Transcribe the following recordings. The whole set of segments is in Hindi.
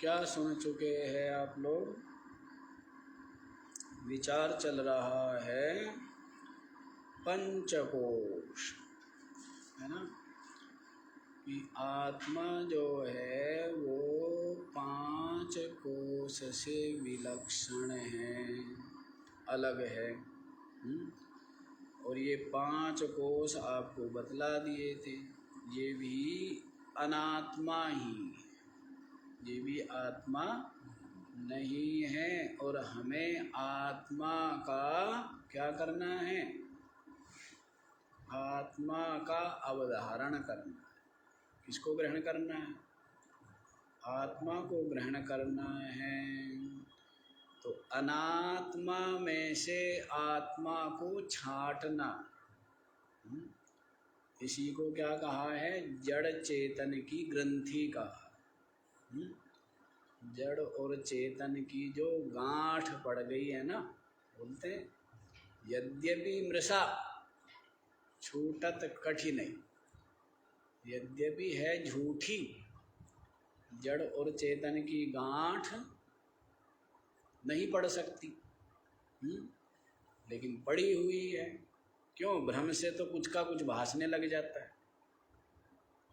क्या सुन चुके हैं आप लोग? विचार चल रहा है पंचकोश, है ना, कि आत्मा जो है वो 5 कोश से विलक्षण है, अलग है। और ये 5 कोश आपको बतला दिए थे, ये भी अनात्मा ही, ये भी आत्मा नहीं है। और हमें आत्मा का क्या करना है? आत्मा का अवधारण करना है। किसको ग्रहण करना है? आत्मा को ग्रहण करना है। तो अनात्मा में से आत्मा को छांटना, इसी को क्या कहा है? जड़ चेतन की ग्रंथि का। जड़ और चेतन की जो गांठ पड़ गई है ना, बोलते हैं यद्यपि मृषा छूटत कठिन, यद्यपि है झूठी जड़ और चेतन की गांठ नहीं पड़ सकती, लेकिन पड़ी हुई है। क्यों? भ्रम से तो कुछ का कुछ भासने लग जाता है।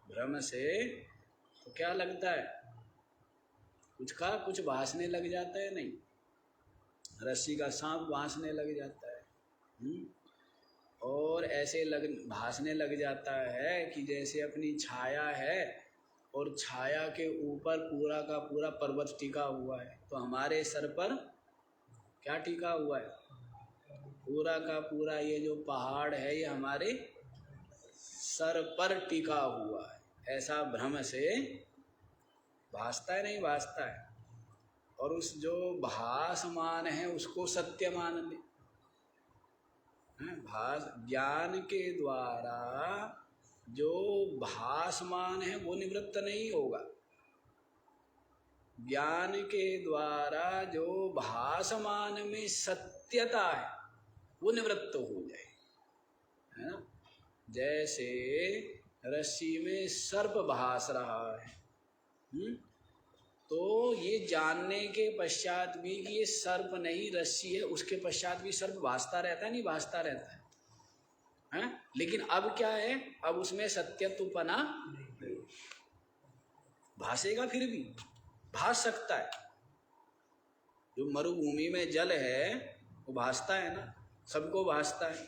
भ्रम से तो क्या लगता है? कुछ का कुछ भासने लग जाता है। नहीं, रस्सी का सांप भासने लग जाता है। और ऐसे भासने लग जाता है कि जैसे अपनी छाया है और छाया के ऊपर पूरा का पूरा पर्वत टिका हुआ है। तो हमारे सर पर क्या टिका हुआ है? पूरा का पूरा ये जो पहाड़ है ये हमारे सर पर टिका हुआ है। ऐसा भ्रम से भासता है, नहीं भासता है? और उस जो भासमान है उसको सत्य मान ले। भास ज्ञान के द्वारा जो भासमान है वो निवृत्त नहीं होगा। ज्ञान के द्वारा जो भासमान में सत्यता है वो निवृत्त हो जाए, है ना। जैसे रस्सी में सर्प भास रहा है, तो ये जानने के पश्चात भी कि ये सर्प नहीं रस्सी है, उसके पश्चात भी सर्प भासता रहता है, नहीं भासता रहता है, हैं? लेकिन अब क्या है? अब उसमें सत्यत्वपना भासेगा, फिर भी भास सकता है। जो मरुभूमि में जल है वो भासता है ना, सबको भासता है।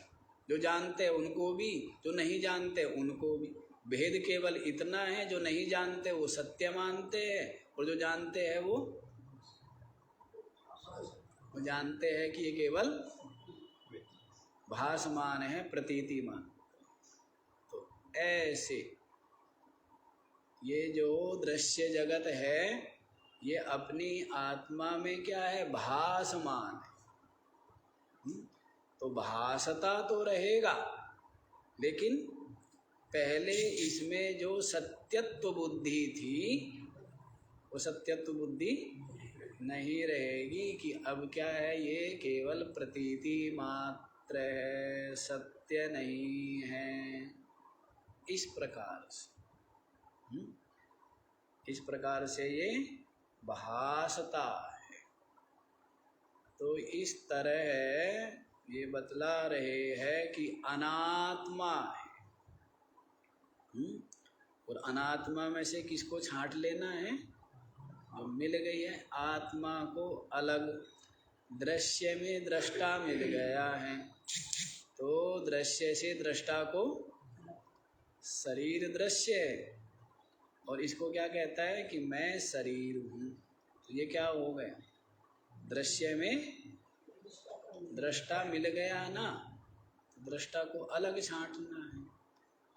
जो जानते हैं उनको भी, जो नहीं जानते उनको भी। भेद केवल इतना है, जो नहीं जानते वो सत्य मानते हैं, और जो जानते हैं वो जानते हैं कि ये केवल भासमान है, प्रतीतिमान। तो ऐसे ये जो दृश्य जगत है ये अपनी आत्मा में क्या है? भासमान है। तो भासता तो रहेगा, लेकिन पहले इसमें जो सत्यत्व बुद्धि थी वो सत्यत्व बुद्धि नहीं रहेगी कि अब क्या है? ये केवल प्रतीति मात्र है, सत्य नहीं है। इस प्रकार से इस प्रकार से ये भासता है। तो इस तरह ये बतला रहे हैं कि अनात्मा है। और अनात्मा में से किसको छांट लेना है? जो मिल गई है आत्मा को अलग। दृश्य में दृष्टा मिल गया है, तो दृश्य से दृष्टा को शरीर दृश्य है, और इसको क्या कहता है कि मैं शरीर हूँ। तो ये क्या हो गया? दृश्य में दृष्टा मिल गया ना, तो दृष्टा को अलग छांटना है।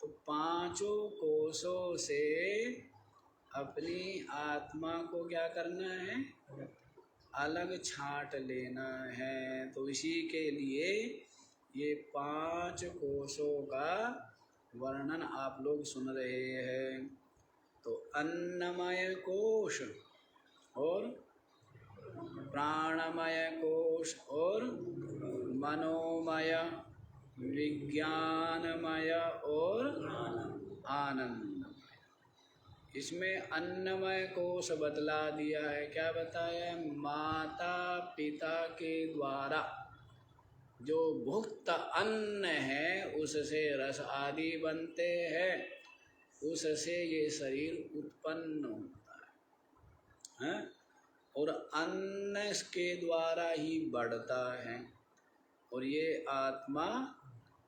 तो 5 कोशों से अपनी आत्मा को क्या करना है? अलग छांट लेना है। तो इसी के लिए ये 5 कोशों का वर्णन आप लोग सुन रहे हैं। तो अन्नमय कोश और प्राणमय कोश और मनोमय, विज्ञानमय और आनंदमय, इसमें अन्नमय कोश बतला दिया है। क्या बताया है? माता पिता के द्वारा जो भुक्त अन्न है उससे रस आदि बनते हैं, उससे ये शरीर उत्पन्न होता है, और अन्न के द्वारा ही बढ़ता है। और ये आत्मा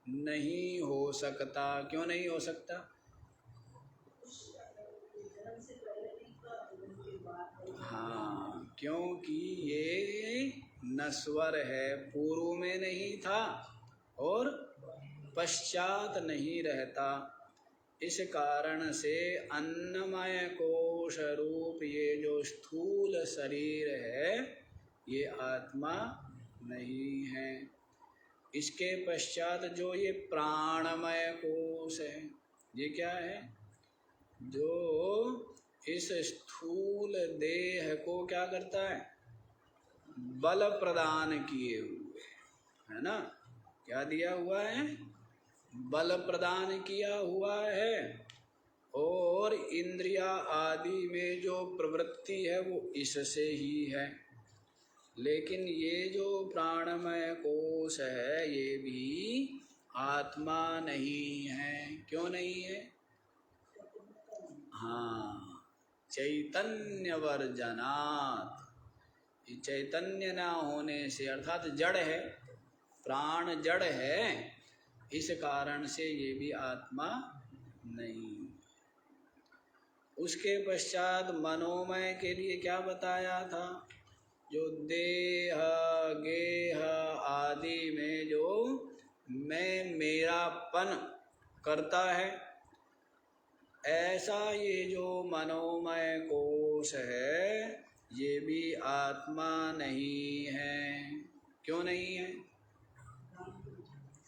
नहीं हो सकता। क्यों नहीं हो सकता? हाँ, क्योंकि ये नश्वर है, पूर्व में नहीं था और पश्चात नहीं रहता। इस कारण से अन्नमय कोश रूप ये जो स्थूल शरीर है ये आत्मा नहीं है। इसके पश्चात जो ये प्राणमय कोश है, ये क्या है? जो इस स्थूल देह को क्या करता है? बल प्रदान किए हुए, है ना? क्या दिया हुआ है? बल प्रदान किया हुआ है। और इंद्रिया आदि में जो प्रवृत्ति है वो इससे ही है। लेकिन ये जो प्राणमय कोश है ये भी आत्मा नहीं है। क्यों नहीं है? हाँ, चैतन्य वर्जनात्। ये चैतन्य ना होने से, अर्थात जड़ है, प्राण जड़ है, इस कारण से ये भी आत्मा नहीं। उसके पश्चात मनोमय के लिए क्या बताया था? जो देह गेह आदि में जो मैं मेरापन करता है, ऐसा ये जो मनोमय कोश है ये भी आत्मा नहीं है। क्यों नहीं है?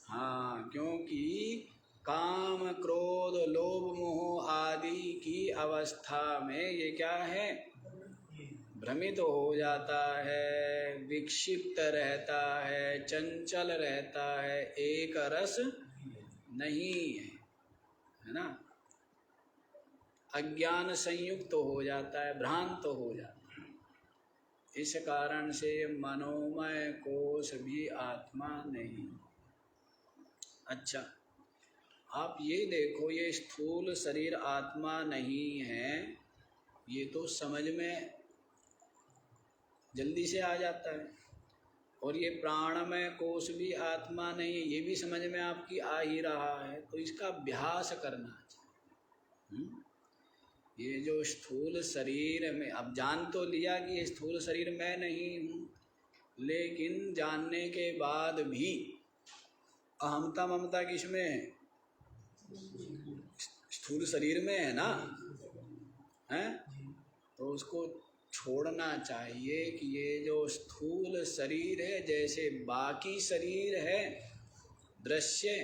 हाँ, क्योंकि काम क्रोध लोभ मोह आदि की अवस्था में ये क्या है? भ्रमित हो जाता है, विक्षिप्त रहता है, चंचल रहता है, एक रस नहीं है ना? अज्ञान संयुक्त तो हो जाता है, भ्रांत तो हो जाता है। इस कारण से मनोमय कोश भी आत्मा नहीं। अच्छा, आप ये देखो, ये स्थूल शरीर आत्मा नहीं है, ये तो समझ में जल्दी से आ जाता है। और ये प्राणमय कोश भी आत्मा नहीं है, ये भी समझ में आपकी आ ही रहा है। तो इसका अभ्यास करना चाहिए। ये जो स्थूल शरीर में, अब जान तो लिया कि ये स्थूल शरीर मैं नहीं हूँ, लेकिन जानने के बाद भी अहमता ममता किसमें है? स्थूल शरीर में है ना? हैं? तो उसको छोड़ना चाहिए कि ये जो स्थूल शरीर है जैसे बाकी शरीर है दृश्य,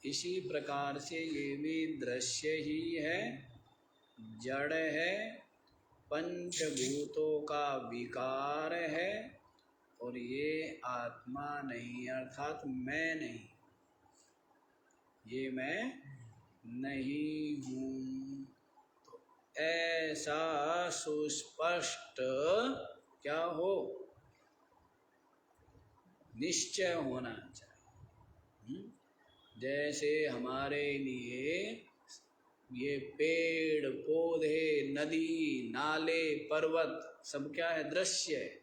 इसी प्रकार से ये भी दृश्य ही है, जड़ है, पंचभूतों का विकार है, और ये आत्मा नहीं, अर्थात मैं नहीं, ये मैं नहीं हूँ। तो ऐसा सुस्पष्ट क्या हो? निश्चय होना चाहिए। जैसे हमारे लिए ये पेड़ पौधे नदी नाले पर्वत सब क्या है? दृश्य है।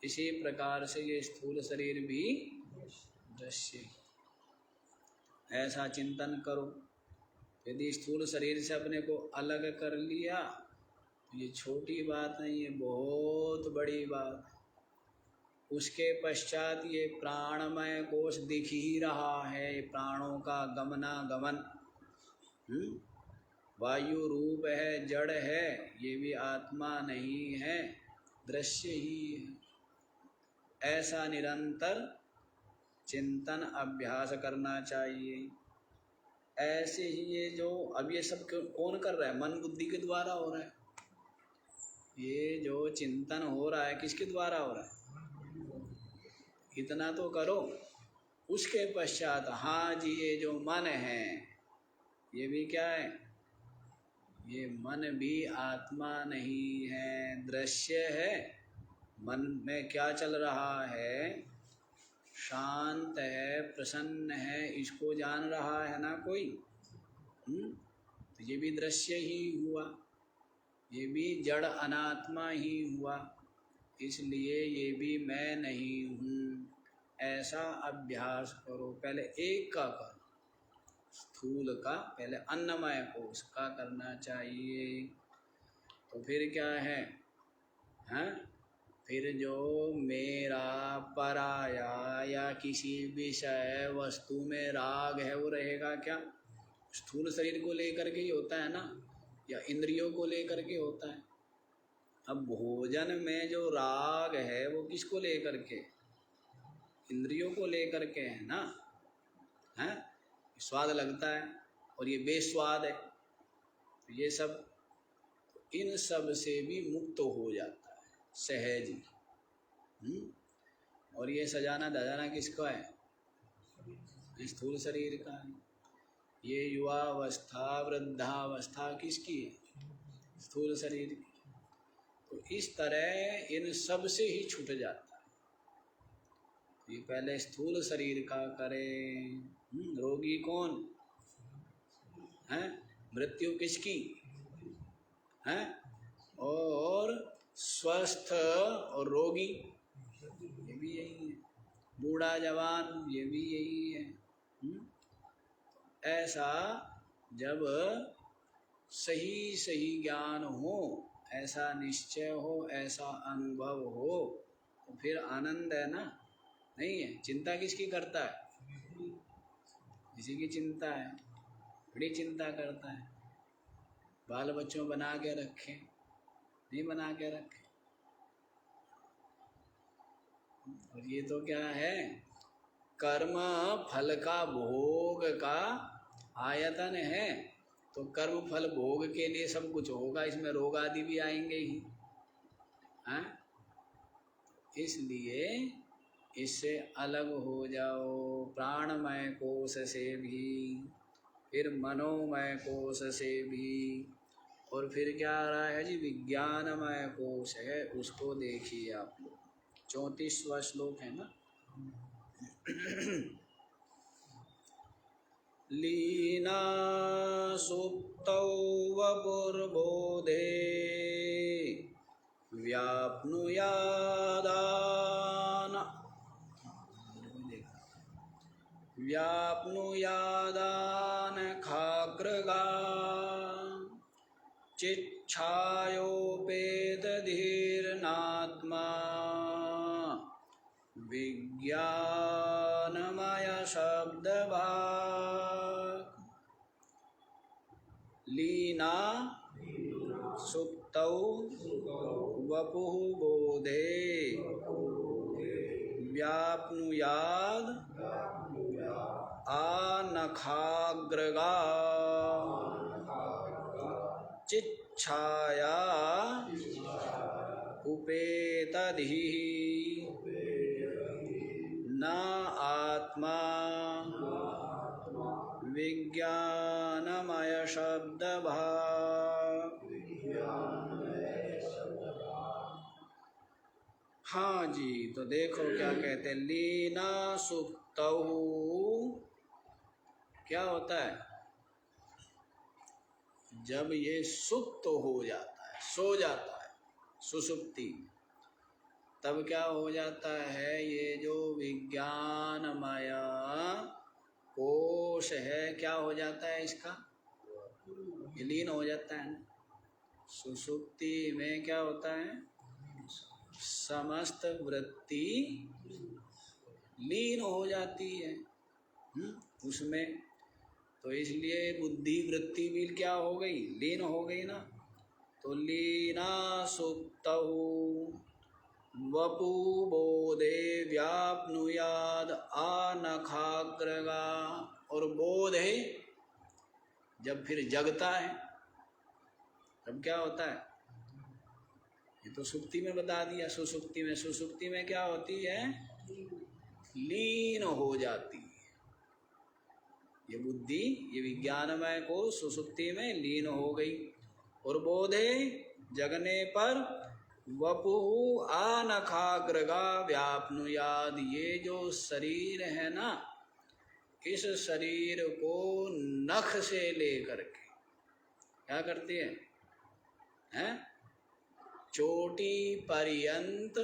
इसी प्रकार से ये स्थूल शरीर भी दृश्य है। ऐसा चिंतन करो। यदि स्थूल शरीर से अपने को अलग कर लिया तो ये छोटी बात नहीं है, बहुत बड़ी बात। उसके पश्चात ये प्राणमय कोश दिख ही रहा है, प्राणों का गमनागमन, वायु रूप है, जड़ है, ये भी आत्मा नहीं है, दृश्य ही है। ऐसा निरंतर चिंतन अभ्यास करना चाहिए। ऐसे ही ये जो अब ये सब कौन कर रहा है? मन बुद्धि के द्वारा हो रहा है। ये जो चिंतन हो रहा है किसके द्वारा हो रहा है? इतना तो करो। उसके पश्चात हाँ जी, ये जो मन है ये भी क्या है? ये मन भी आत्मा नहीं है, दृश्य है। मन में क्या चल रहा है? शांत है, प्रसन्न है, इसको जान रहा है ना कोई। तो ये भी दृश्य ही हुआ, ये भी जड़ अनात्मा ही हुआ, इसलिए ये भी मैं नहीं हूँ। ऐसा अभ्यास करो। पहले एक का करो, स्थूल का, पहले अन्नमय कोश का करना चाहिए। तो फिर क्या है? हाँ, फिर जो मेरा, पराया या किसी विषय वस्तु में राग है वो रहेगा क्या? स्थूल शरीर को लेकर के ही होता है ना, या इंद्रियों को लेकर के होता है। अब भोजन में जो राग है वो किसको लेकर के? इंद्रियों को लेकर के है ना। है, स्वाद लगता है और ये बेस्वाद है, तो ये सब, इन सब से भी मुक्त हो जाता है सहज ही। और ये सजाना धजाना किसका है? स्थूल शरीर का है। ये युवावस्था वृद्धावस्था किसकी है? स्थूल शरीर की। तो इस तरह इन सब से ही छूट जाता है। ये पहले स्थूल शरीर का करें। रोगी कौन है? मृत्यु किसकी है? और स्वस्थ और रोगी ये भी यही है। बूढ़ा जवान ये भी यही है। ऐसा जब सही सही ज्ञान हो, ऐसा निश्चय हो, ऐसा अनुभव हो, तो फिर आनंद है ना। नहीं है? चिंता किसकी करता है? किसी की चिंता है, बड़ी चिंता करता है। बाल बच्चों बना के रखे, नहीं बना के रखे। और ये तो क्या है? कर्म फल का भोग का आयतन है। तो कर्म फल भोग के लिए सब कुछ होगा, इसमें रोग आदि भी आएंगे ही। हाँ, इसलिए इससे अलग हो जाओ, प्राणमय कोश से भी, फिर मनोमय कोश से भी, और फिर क्या आ रहा है जी? विज्ञानमय कोश है, उसको देखिए आप लोग। 34वां श्लोक है ना। लीना सुप्तौ वपुर्बोधे व्याप्नुयादान खाग्रगा चिच्छायोपेतधीर्नात्मा विज्ञानमय शब्दभाक्। लीना सुप्तौ वपुः बोधे व्याप्नुयाद आनखाग्रगा चिच्छाया उपेतधिः न आत्मा विज्ञानमय शब्दभाक्। हाँ जी, तो देखो क्या कहते हैं। लीना सुप्तौ, क्या होता है? जब ये सुप्त हो जाता है, सो जाता है सुसुप्ति, तब क्या हो जाता है? ये जो विज्ञानमय कोश है, क्या हो जाता है इसका? विलीन हो जाता है ना। सुसुप्ति में क्या होता है? समस्त वृत्ति लीन हो जाती है उसमें। तो इसलिए बुद्धि वृत्ति भी क्या हो गई? लीन हो गई ना। तो लीना सुप्तौ वपु बोधे व्याप्नुयाद आनखाग्रगा। और बोध है जब फिर जगता है, तब क्या होता है? ये तो सुप्ति में बता दिया। सुसुप्ति में, सुसुप्ति में क्या होती है? लीन हो जाती है ये बुद्धि, ये विज्ञानमय को सुसुप्ति में लीन हो गई। और बोधे जगने पर वपुः आनखाग्रगा व्याप्नुयाद। ये जो शरीर है ना, इस शरीर को नख से लेकर के क्या करती है? चोटी पर्यंत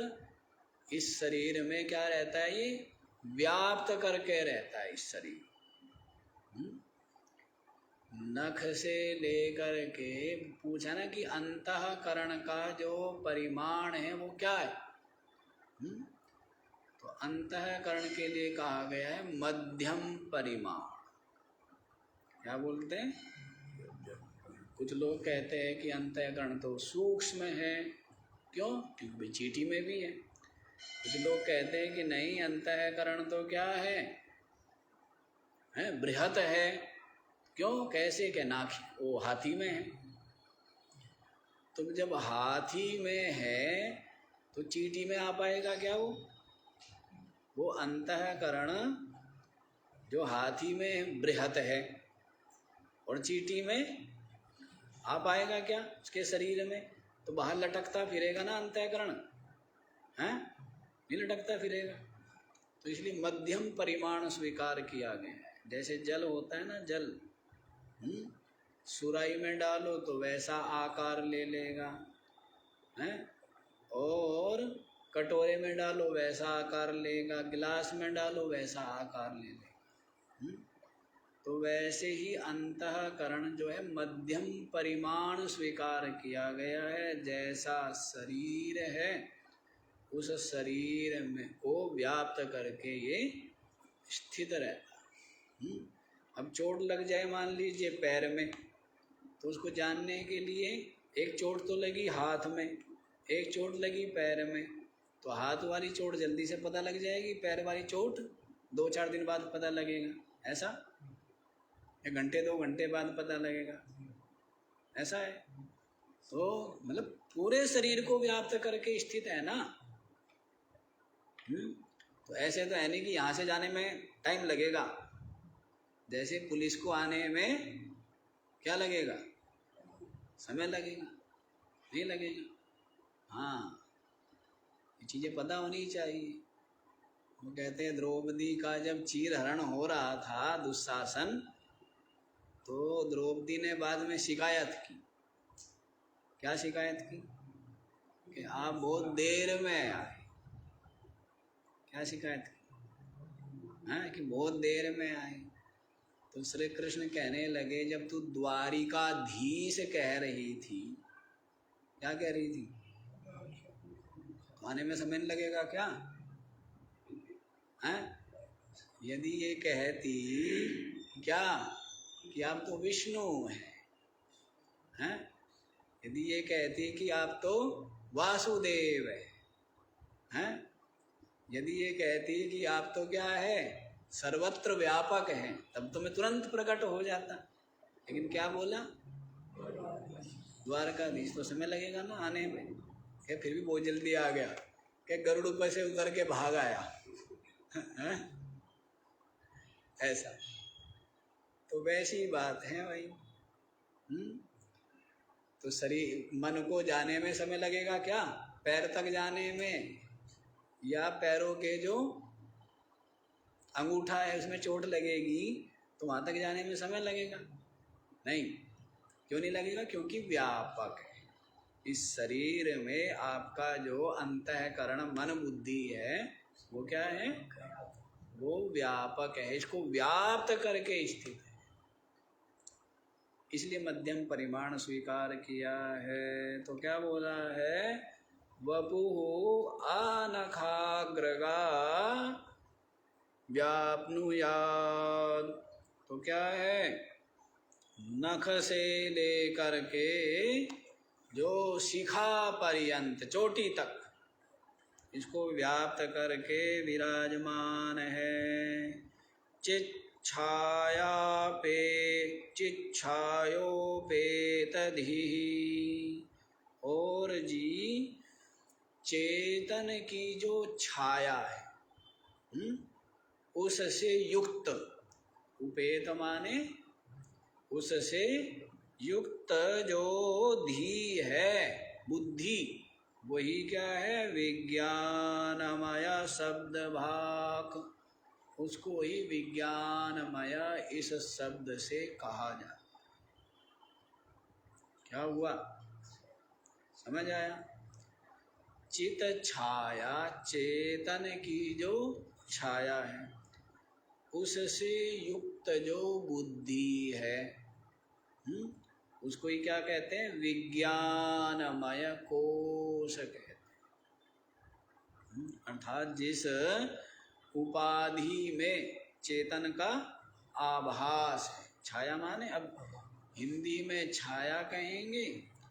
इस शरीर में क्या रहता है? ये व्याप्त करके रहता है इस शरीर। नख से लेकर के पूछा ना कि अंतःकरण का जो परिमाण है वो क्या है? तो अंतःकरण के लिए कहा गया है मध्यम परिमाण। क्या बोलते हैं? कुछ लोग कहते हैं कि अंतःकरण तो सूक्ष्म है। क्यों? क्योंकि चीटी में भी है। कुछ लोग कहते हैं कि नहीं, अंतःकरण तो क्या है? बृहत है। क्यों? कैसे? के नाक वो हाथी में है। तो जब हाथी में है तो चीटी में आ पाएगा क्या? वो अंतःकरण जो हाथी में बृहत है और चीटी में आ पाएगा क्या उसके शरीर में? तो बाहर लटकता फिरेगा ना अंतःकरण, हैं? नहीं लटकता फिरेगा। तो इसलिए मध्यम परिमाण स्वीकार किया गया है। जैसे जल होता है ना, जल सुराही में डालो तो वैसा आकार ले लेगा, हैं? और कटोरे में डालो वैसा आकार लेगा, गिलास में डालो वैसा आकार ले लेगा। तो वैसे ही अंतःकरण जो है मध्यम परिमाण स्वीकार किया गया है। जैसा शरीर है उस शरीर में को व्याप्त करके ये स्थित रहता। अब चोट लग जाए मान लीजिए पैर में, तो उसको जानने के लिए एक चोट तो लगी हाथ में, एक चोट लगी पैर में, तो हाथ वाली चोट जल्दी से पता लग जाएगी, पैर वाली चोट 2-4 दिन बाद पता लगेगा। ऐसा? एक घंटे 2 घंटे बाद पता लगेगा। ऐसा है। तो मतलब पूरे शरीर को व्याप्त करके स्थित है ना। तो ऐसे तो है नहीं कि यहाँ से जाने में टाइम लगेगा। जैसे पुलिस को आने में क्या लगेगा? समय लगेगा? नहीं लगेगा। हाँ, ये चीज़ें पता होनी चाहिए। वो कहते हैं द्रौपदी का जब चीरहरण हो रहा था दुशासन, तो द्रौपदी ने बाद में शिकायत की। क्या शिकायत की? कि आप बहुत देर में आए। क्या शिकायत की? हाँ, कि बहुत देर में आए। तो श्री कृष्ण कहने लगे जब तू द्वारिकाधीश कह रही थी, क्या कह रही थी? आने में समय नहीं लगेगा क्या? हैं? यदि ये कहती क्या कि आप तो विष्णु हैं, यदि ये कहती कि आप तो वासुदेव हैं, यदि ये कहती कि आप तो क्या है, सर्वत्र व्यापक हैं, तब तो मैं तुरंत प्रकट हो जाता। लेकिन क्या बोला? द्वारकाधीश। तो समय लगेगा ना आने में। क्या फिर भी बहुत जल्दी आ गया? क्या गरुड़ ऊपर से उतर के भाग आया? ऐसा। तो वैसी बात है भाई। तो शरीर मन को जाने में समय लगेगा क्या? पैर तक जाने में, या पैरों के जो अंगूठा है उसमें चोट लगेगी तो वहां तक जाने में समय लगेगा? नहीं। क्यों नहीं लगेगा? क्योंकि व्यापक है। इस शरीर में आपका जो अंतःकरण मन बुद्धि है वो क्या है? वो व्यापक है, इसको व्याप्त करके स्थित है। इसलिए मध्यम परिमाण स्वीकार किया है। तो क्या बोला है? वपुः आनखाग्रगा व्याप्नुयाद। तो क्या है? नख से लेकर के जो शिखा पर्यंत, चोटी तक, इसको व्याप्त करके विराजमान है। चिच्छाया पे चिच्छायोपेतधि। और जी चेतन की जो छाया है उससे युक्त, उपेत माने उससे युक्त जो धी है बुद्धि, वही क्या है? विज्ञानमय शब्द भाग, उसको ही विज्ञानमय इस शब्द से कहा जाता। क्या हुआ, समझ आया? चित छाया, चेतन की जो छाया है, उससे युक्त जो बुद्धि है, उसको ही क्या कहते हैं? विज्ञानमय कोश कहते हैं। अर्थात जिस उपाधि में चेतन का आभास है। छाया माने, अब हिंदी में छाया कहेंगे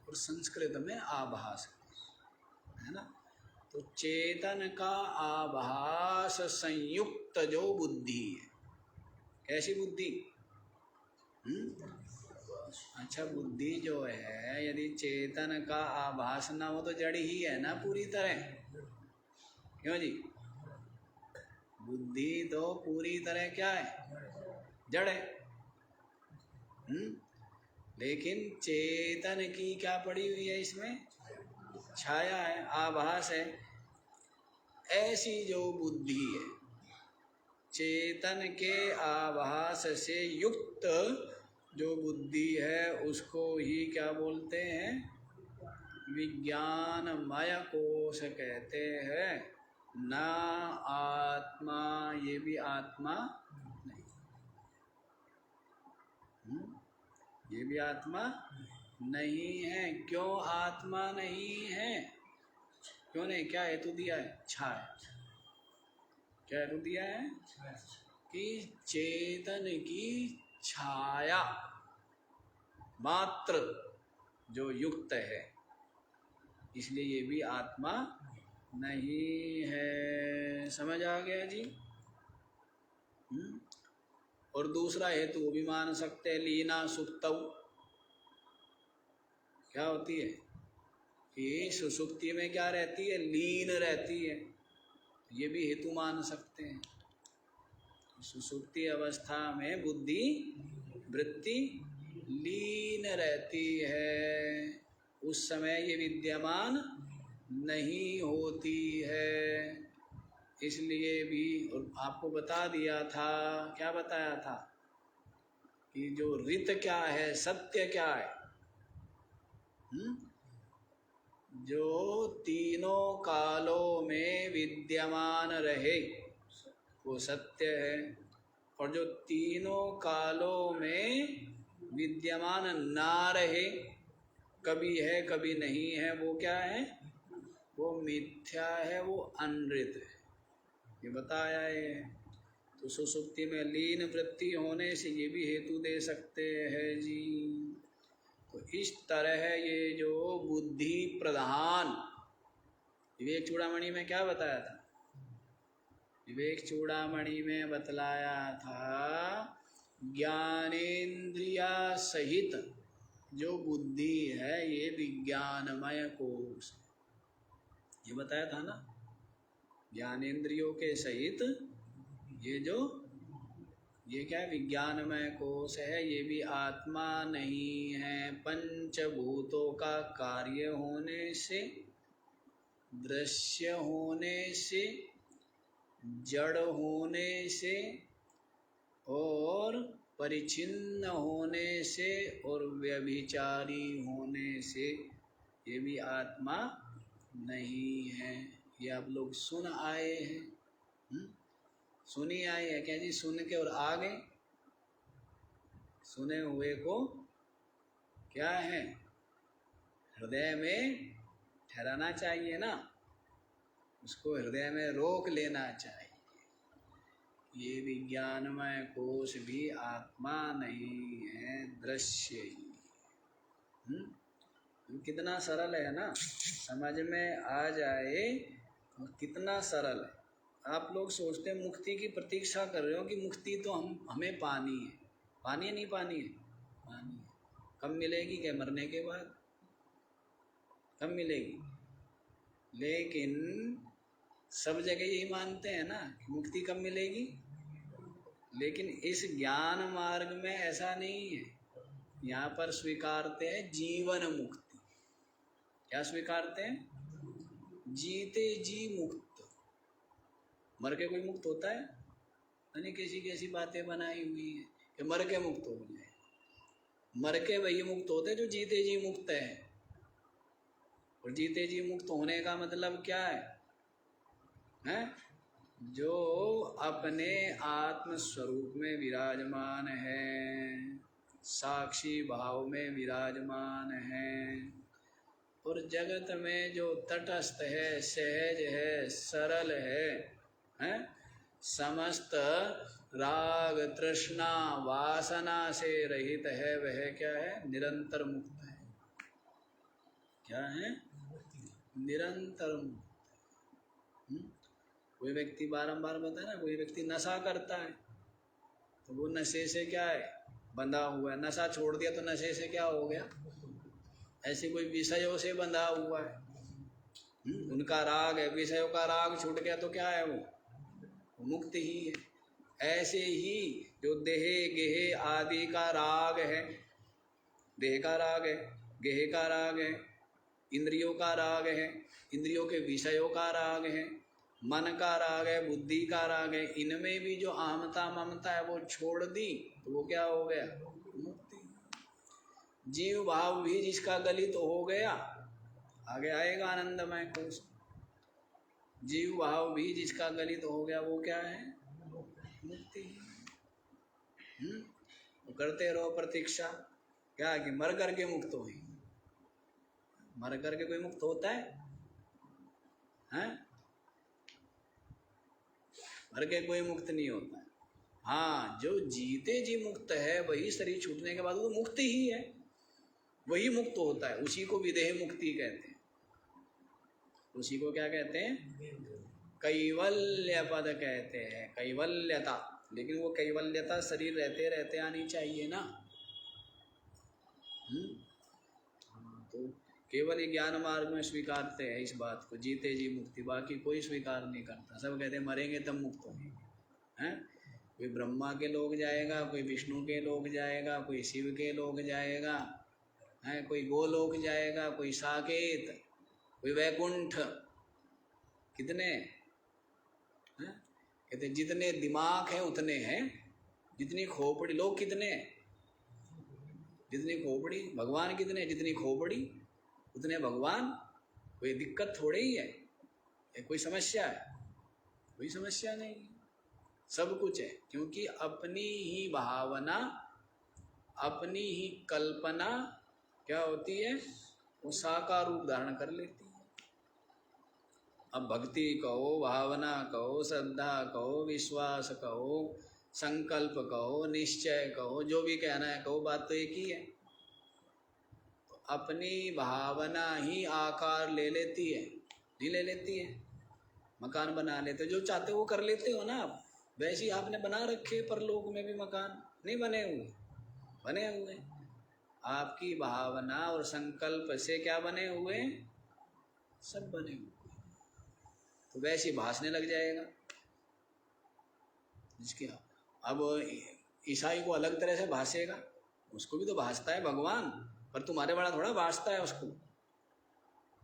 और संस्कृत में आभास है ना। तो चेतन का आभास संयुक्त जो बुद्धि है, कैसी बुद्धि? अच्छा, बुद्धि जो है यदि चेतन का आभास ना हो तो जड़ ही है ना पूरी तरह, क्यों जी? बुद्धि तो पूरी तरह क्या है? जड़ है। लेकिन चेतन की क्या पड़ी हुई है इसमें? छाया है, आभास है। ऐसी जो बुद्धि है, चेतन के आभास से युक्त जो बुद्धि है, उसको ही क्या बोलते हैं? विज्ञानमय कोश कहते हैं। ना आत्मा, ये भी आत्मा नहीं, ये भी आत्मा नहीं है। क्यों आत्मा नहीं है? क्यों नहीं? क्या हेतु दिया है? छाया। क्या हेतु दिया है? कि चेतन की छाया मात्र जो युक्त है, इसलिए ये भी आत्मा नहीं है। समझ आ गया जी? और दूसरा हेतु वो भी मान सकते हैं, लीना सुप्तौ। क्या होती है? कि सुसुप्ति में क्या रहती है? लीन रहती है। ये भी हेतु मान सकते हैं। सुसुप्ति अवस्था में बुद्धि वृत्ति लीन रहती है, उस समय ये विद्यमान नहीं होती है। इसलिए भी, और आपको बता दिया था, क्या बताया था? कि जो रित क्या है, सत्य क्या है? जो तीनों कालों में विद्यमान रहे वो सत्य है, और जो तीनों कालों में विद्यमान ना रहे, कभी है कभी नहीं है, वो क्या है? वो मिथ्या है, वो अनृत है। ये बताया है। तो सुसुप्ति में लीन वृत्ति होने से ये भी हेतु दे सकते हैं जी। तो इस तरह ये जो बुद्धि प्रधान, विवेक चूड़ामणि में क्या बताया था? विवेक चूड़ामणि में बतलाया था, ज्ञानेन्द्रिया सहित जो बुद्धि है ये विज्ञानमय कोश, ये बताया था ना। ज्ञानेन्द्रियों के सहित ये क्या विज्ञानमय कोश है, ये भी आत्मा नहीं है। पंचभूतों का कार्य होने से, दृश्य होने से, जड़ होने से और परिचिन्न होने से और व्यभिचारी होने से ये भी आत्मा नहीं है। ये आप लोग सुन आए हैं, सुनी आए हैं क्या जी? सुन के और आ गए। सुने हुए को क्या है? हृदय में ठहराना चाहिए ना, उसको हृदय में रोक लेना चाहिए। ये विज्ञानमय कोश भी आत्मा नहीं है, दृश्य ही। कितना सरल है ना, समझ में आ जाए और कितना सरल है। आप लोग सोचते हैं मुक्ति की प्रतीक्षा कर रहे हो कि मुक्ति तो हमें पानी है। पानी है नहीं पानी है? पानी है। कब मिलेगी? क्या मरने के बाद? कब मिलेगी? लेकिन सब जगह यही मानते हैं ना कि मुक्ति कब मिलेगी। लेकिन इस ज्ञान मार्ग में ऐसा नहीं है। यहाँ पर स्वीकारते हैं जीवन मुक्ति। क्या स्वीकारते हैं? जीते जी मुक्त। मर के कोई मुक्त होता है? यानी कैसी कैसी बातें बनाई हुई है कि मर के मुक्त हो जाए। मर के वही मुक्त होते जो जीते जी मुक्त है। और जीते जी मुक्त होने का मतलब क्या है? हैं? जो अपने आत्म स्वरूप में विराजमान है, साक्षी भाव में विराजमान है, और जगत में जो तटस्थ है, सहज है, सरल है, हैं? समस्त राग तृष्णा वासना से रहित है, वह क्या है? निरंतर मुक्त है। क्या है? निरंतर मुक्त। कोई व्यक्ति बारंबार बताए ना, कोई व्यक्ति नशा करता है तो वो नशे से क्या है? बंधा हुआ है। नशा छोड़ दिया तो नशे से क्या हो गया? ऐसे कोई विषयों से बंधा हुआ है, उनका राग है, विषयों का राग छूट गया तो क्या है? वो मुक्त ही है। ऐसे ही जो देह गेह आदि का राग है, देह का राग है, गेह का राग है, इंद्रियों का राग है, इंद्रियों के विषयों का राग है, मन का राग है, बुद्धि का राग है, इनमें भी जो अहमता ममता है वो छोड़ दी तो वो क्या हो गया? मुक्ति। जीव भाव भी जिसका गलित हो गया, आगे आएगा आनंदमय कोश। जीव भाव भी जिसका गलित हो गया वो क्या है? मुक्ति। तो करते रहो प्रतीक्षा, क्या कि मर करके मुक्त हो। मर करके कोई मुक्त होता है? हैं? मर के कोई मुक्त नहीं होता है। हाँ, जो जीते जी मुक्त है वही शरीर छूटने के बाद वो मुक्त ही है, वही मुक्त होता है। उसी को विदेह मुक्ति कहते हैं। उसी को क्या कहते हैं? कैवल्य पद कहते हैं, कैवल्यता। लेकिन वो कैवल्यता शरीर रहते रहते आनी चाहिए ना। तो केवल ज्ञान मार्ग में स्वीकारते हैं इस बात को, जीते जी मुक्ति। बाकी कोई स्वीकार नहीं करता। सब कहते हैं मरेंगे तब मुक्त होंगे। हैं? कोई ब्रह्मा के लोग जाएगा, कोई विष्णु के लोग जाएगा, कोई शिव के लोग जाएगा, हैं? कोई गोलोक जाएगा, कोई साकेत, कोई वैकुंठ। कितने हैं? कहते जितने दिमाग हैं उतने हैं, जितनी खोपड़ी। लोग कितने? जितनी खोपड़ी। भगवान कितने? जितनी खोपड़ी उतने भगवान। कोई दिक्कत थोड़ी ही है, कोई समस्या है? कोई समस्या नहीं, सब कुछ है। क्योंकि अपनी ही भावना, अपनी ही कल्पना क्या होती है? वो साकार रूप धारण कर लेती है। अब भक्ति कहो, भावना कहो, श्रद्धा कहो, विश्वास कहो, संकल्प कहो, निश्चय कहो, जो भी कहना है कहो, बात तो एक ही है। तो अपनी भावना ही आकार ले लेती है। नहीं ले लेती है? मकान बना लेते, जो चाहते वो कर लेते हो ना आप। वैसे ही आपने बना रखे परलोक में भी मकान, नहीं बने हुए? बने हुए। आपकी भावना और संकल्प से क्या बने हुए? सब बने हुए। तो वैसे ही भासने लग जाएगा। जिसके अब ईसाई को अलग तरह से भासेगा, उसको भी तो भासता है भगवान, पर तुम्हारे वाला थोड़ा भासता है उसको।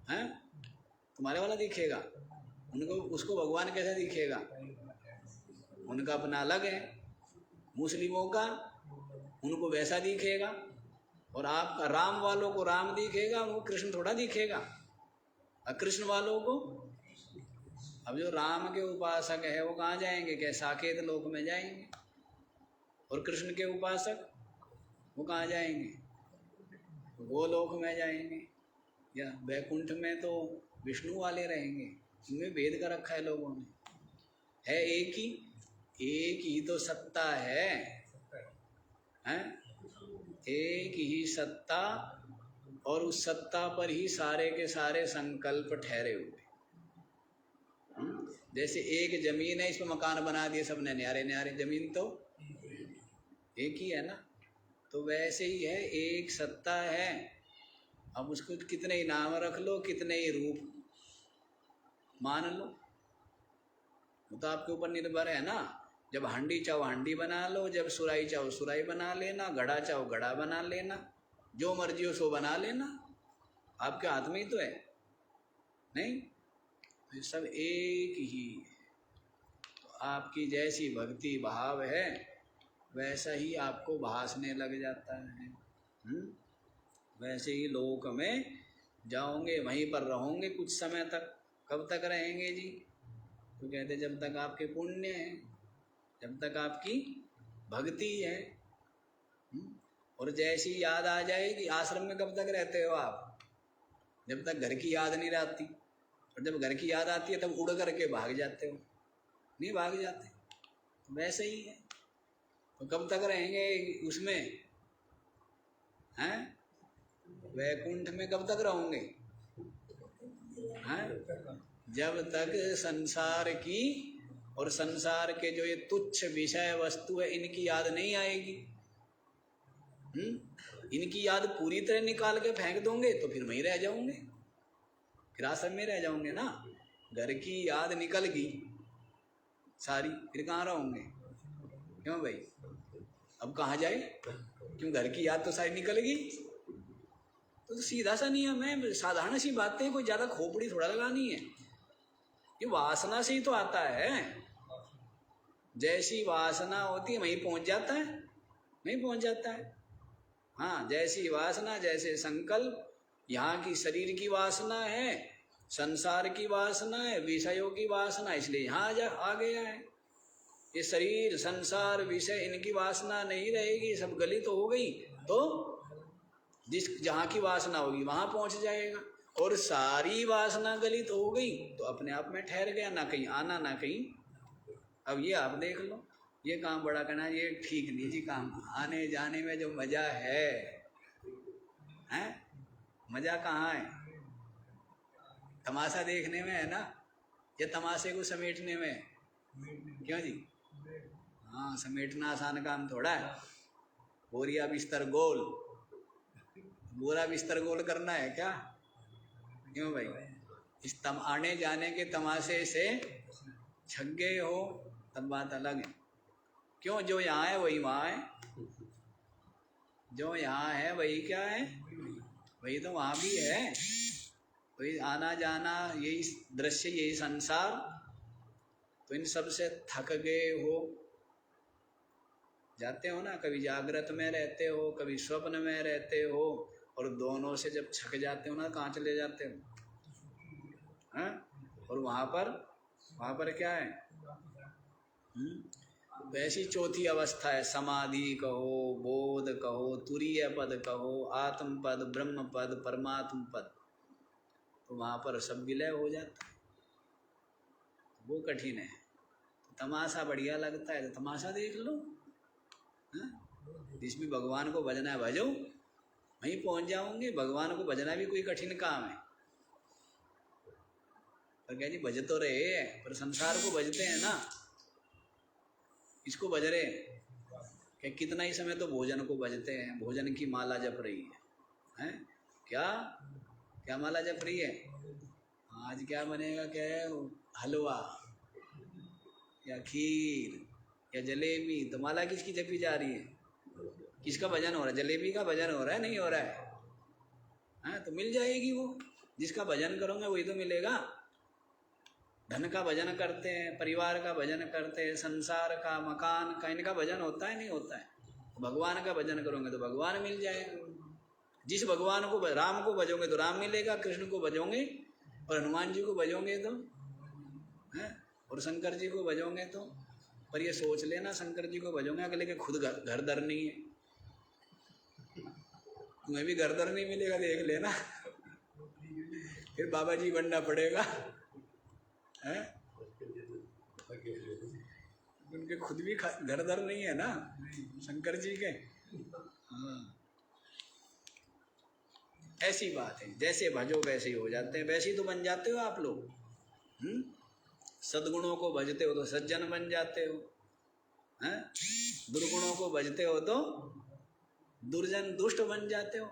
हैं? तुम्हारे वाला दिखेगा उनको, उसको भगवान कैसे दिखेगा? उनका अपना अलग है। मुस्लिमों का उनको वैसा दिखेगा, और आपका राम वालों को राम दिखेगा, उनको कृष्ण थोड़ा दिखेगा। और कृष्ण वालों को, अब जो राम के उपासक है वो कहाँ जाएंगे? क्या साकेत लोक में जाएंगे? और कृष्ण के उपासक वो कहाँ जाएंगे? वो लोक में जाएंगे। या वैकुंठ में तो विष्णु वाले रहेंगे। इनमें भेद कर रखा है लोगों ने। है एक ही तो सत्ता है, हैं? एक ही सत्ता, और उस सत्ता पर ही सारे के सारे संकल्प ठहरे हुए। जैसे एक जमीन है, इस पर मकान बना दिए सबने न्यारे न्यारे, जमीन तो एक ही है ना। तो वैसे ही है, एक सत्ता है। अब उसको कितने ही नाम रख लो, कितने ही रूप मान लो, वो तो आपके ऊपर निर्भर है ना। जब हांडी चाहो हांडी बना लो, जब सुराही चाहो सुराही बना लेना, घड़ा चाहो घड़ा बना लेना, जो मर्जी हो सो बना लेना, आपके हाथ में ही तो है। नहीं, ये सब एक ही है। तो आपकी जैसी भक्ति भाव है वैसा ही आपको भासने लग जाता है। वैसे ही लोक में जाओगे, वहीं पर रहोगे कुछ समय तक। कब तक रहेंगे जी? तो कहते जब तक आपके पुण्य है, जब तक आपकी भक्ति है। और जैसी याद आ जाएगी, आश्रम में कब तक रहते हो आप? जब तक घर की याद नहीं आती। और जब घर की याद आती है तब उड़ करके भाग जाते हो, नहीं भाग जाते। वैसे ही है। तो कब तक रहेंगे उसमें हैं? वैकुंठ में कब तक रहोगे हैं? जब तक संसार की और संसार के जो ये तुच्छ विषय वस्तु है इनकी याद नहीं आएगी। इनकी याद पूरी तरह निकाल के फेंक दोगे तो फिर वहीं रह जाओगे, फिर आश्रम में रह जाओगे ना। घर की याद निकल गई सारी, फिर कहाँ रहोगे? क्यों भाई, अब कहाँ जाए? क्यों, घर की याद तो सारी निकल गई। तो सीधा सा नियम है, साधारण सी बातें, कोई ज्यादा खोपड़ी थोड़ा लगानी है। ये वासना से ही तो आता है। जैसी वासना होती है वहीं पहुंच जाता है, नहीं पहुंच जाता है। हाँ, जैसी वासना, जैसे संकल्प। यहाँ की शरीर की वासना है, संसार की वासना है, विषयों की वासना, इसलिए यहाँ आ गया है। ये शरीर संसार विषय इनकी वासना नहीं रहेगी, सब गलित तो हो गई, तो जिस जहाँ की वासना होगी वहाँ पहुँच जाएगा। और सारी वासना गलित हो गई तो अपने आप में ठहर गया, ना कहीं आना ना कहीं। अब ये आप देख लो, ये काम बड़ा करना, ये ठीक नहीं जी काम। आने जाने में जो मजा है, हैं? मजा कहाँ है? तमाशा देखने में है ना, या तमाशे को समेटने में? क्यों जी? हाँ, समेटना आसान काम थोड़ा है। बोरिया बिस्तर गोल, बोरा बिस्तर गोल करना है क्या? क्यों भाई? इस आने जाने के तमाशे से छक गए हो तब बात अलग है। क्यों, जो यहाँ है वही वहाँ है, जो यहाँ है वही क्या है, वही तो वहाँ भी है। वही आना जाना, यही दृश्य, यही संसार। तो इन सब से थक गए हो, जाते हो ना, कभी जागृत में रहते हो, कभी स्वप्न में रहते हो, और दोनों से जब थक जाते हो ना, कहाँ चले जाते हो? हाँ? और वहाँ पर क्या है? वैसी चौथी अवस्था है, समाधि कहो, बोध कहो, तुरीय पद कहो, आत्म पद, ब्रह्म पद, परमात्म पद। तो वहाँ पर सब विलय हो जाता है। वो कठिन है। तमाशा बढ़िया लगता है तो तमाशा देख लो। जिसमें भगवान को भजना है भजो, वहीं पहुंच जाओगे। भगवान को भजना भी कोई कठिन काम है? पर क्या जी, भज तो रहे हैं, पर संसार को भजते हैं ना। इसको भज रहे हैं, कितना ही समय तो भोजन को भजते हैं, भोजन की माला जप रही है। क्या क्या माला जप रही है? आज क्या बनेगा, क्या है, हलवा या खीर या जलेबी। तो माला किसकी जपी जा रही है? किसका भजन हो रहा है? जलेबी का भजन हो रहा है, नहीं हो रहा है? हाँ, तो मिल जाएगी वो। जिसका भजन करोगे वही तो मिलेगा। धन का भजन करते हैं, परिवार का भजन करते हैं, संसार का, मकान का, इनका भजन होता है नहीं होता है? भगवान का भजन करोगे तो भगवान मिल जाएगा। जिस भगवान को, राम को भजोगे तो राम मिलेगा, कृष्ण को भजोगे और हनुमान जी को भजोगे तो है, और शंकर जी को भजोगे तो। पर ये सोच लेना, शंकर जी को भजोगे अगले के खुद घर दर नहीं है, तुम्हें भी घर दर नहीं मिलेगा, देख लेना। फिर बाबा जी बनना पड़ेगा है? उनके खुद भी घर दर नहीं है ना शंकर जी के। हाँ, ऐसी बात है। जैसे भजो वैसे ही हो जाते हैं, वैसे ही तो बन जाते हो आप लोग। सद्गुणों को भजते हो तो सज्जन बन जाते हो, हैं? दुर्गुणों को भजते हो तो दुर्जन, दुष्ट बन जाते हो,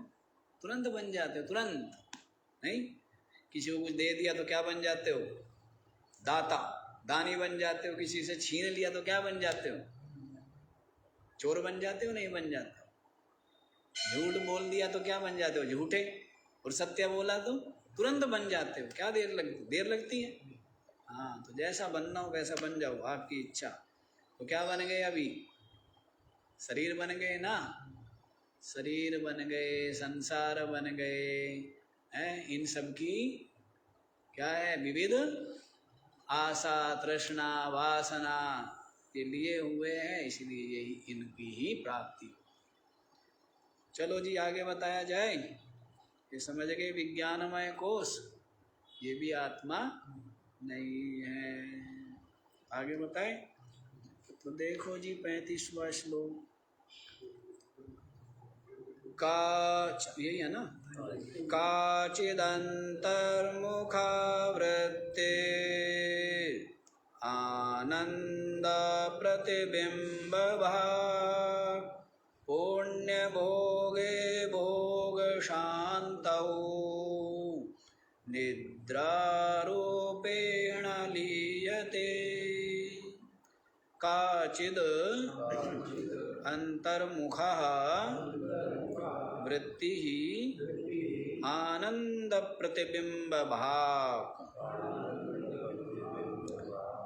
तुरंत बन जाते हो, तुरंत। नहीं, किसी को कुछ दे दिया तो क्या बन जाते हो? दाता। दानी बन जाते हो, किसी से छीन लिया तो क्या बन जाते हो? चोर बन जाते हो, नहीं बन जाते हो? झूठ बोल दिया तो क्या बन जाते हो? झूठे। और सत्य बोला तो तुरंत बन जाते हो। क्या देर लगती है? हाँ, तो जैसा बनना हो वैसा बन जाओ, आपकी इच्छा। तो क्या बन गए अभी? शरीर बन गए ना, शरीर बन गए, संसार बन गए हैं। इन सब की क्या है? विविध आशा, तृष्णा, वासना ये लिए हुए हैं, इसलिए यही इनकी ही प्राप्ति हो। चलो जी, आगे बताया जाए। ये समझ गए विज्ञानमय कोश ये भी आत्मा नहीं है। आगे बताएं तो देखो जी 35वां श्लोक। यही है ना? काचिदन्तर्मुखा वृत्ते आनंद प्रतिबिंबभाक् पुण्यभोगे भोगशान्तौ निद्रारूपेण लीयते। काचिद अंतर्मुखः वृत्ति आनंद प्रतिबिंब भाक्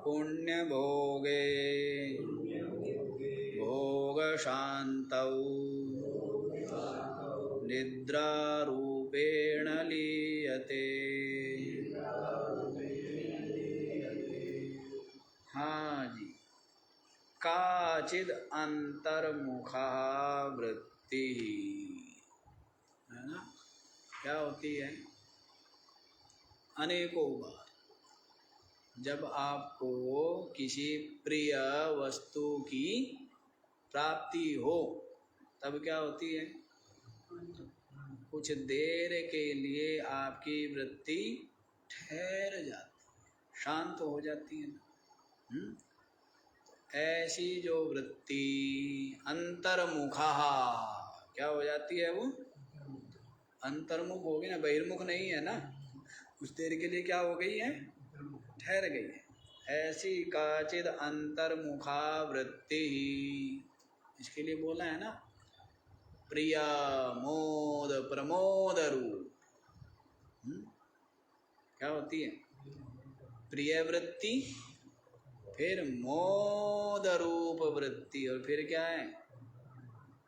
पुण्य भोगे भोग शान्तौ निद्रारूपेण लीयते। हाँ जी, काचिद अंतर्मुखा वृत्ति है ना? क्या होती है? अनेकों बार जब आपको किसी प्रिय वस्तु की प्राप्ति हो तब क्या होती है? कुछ देर के लिए आपकी वृत्ति ठहर जाती, शांत हो जाती है ना। ऐसी जो वृत्ति अंतर्मुखा क्या हो जाती है? वो अंतर्मुख होगी ना, बहिर्मुख नहीं है ना। कुछ देर के लिए क्या हो गई है? ठहर गई है। ऐसी काचिद अंतर्मुखा वृत्ति ही, इसके लिए बोला है ना प्रिय मोद प्रमोद रूप। क्या होती है? प्रिय वृत्ति, फिर मोद रूप वृत्ति, और फिर क्या है?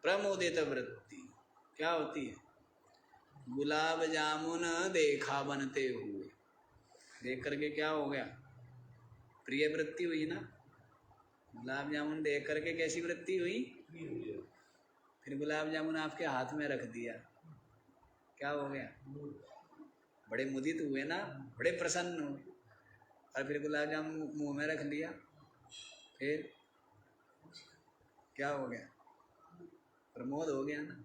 प्रमोदित वृत्ति। क्या होती है? गुलाब जामुन देखा बनते हुए, देख करके क्या हो गया? प्रिय वृत्ति हुई ना। गुलाब जामुन देख करके कैसी वृत्ति हुई? फिर गुलाब जामुन आपके हाथ में रख दिया, क्या हो गया? बड़े मुदित हुए ना, बड़े प्रसन्न हुए। और फिर गुलाब जामुन मुंह में रख लिया, फिर क्या हो गया? प्रमोद हो गया ना,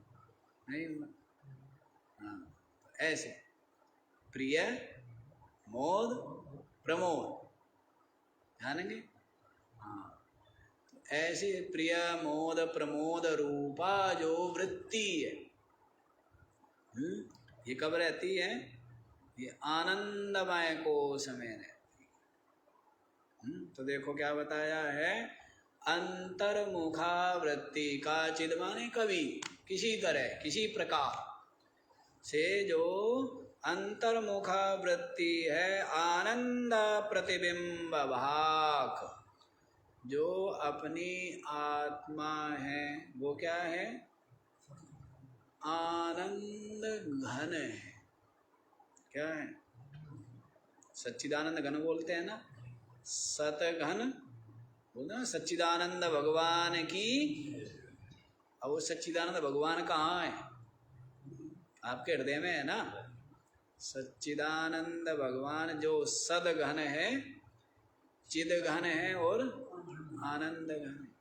नहीं हुआ? हाँ, ऐसे प्रिय मोद प्रमोद जानेंगे। हाँ, तो ऐसी प्रिय मोद प्रमोद रूपा जो वृत्ति है, ये कब रहती है? ये आनंदमय कोश में रहती है। तो देखो क्या बताया है? अंतर्मुखा वृत्ति का चिद माने कभी, किसी तरह, किसी प्रकार से जो अंतर्मुखा वृत्ति है, आनंद प्रतिबिंब भाक, जो अपनी आत्मा है, वो क्या है? आनंद घन है। क्या है? सच्चिदानंद घन बोलते हैं ना, सत घन बोलते हैं ना, सच्चिदानंद भगवान की। अब वो सच्चिदानंद भगवान कहाँ है? आपके हृदय में है ना। सच्चिदानंद भगवान जो सद घन है, चिद घन है और आनंद घन है।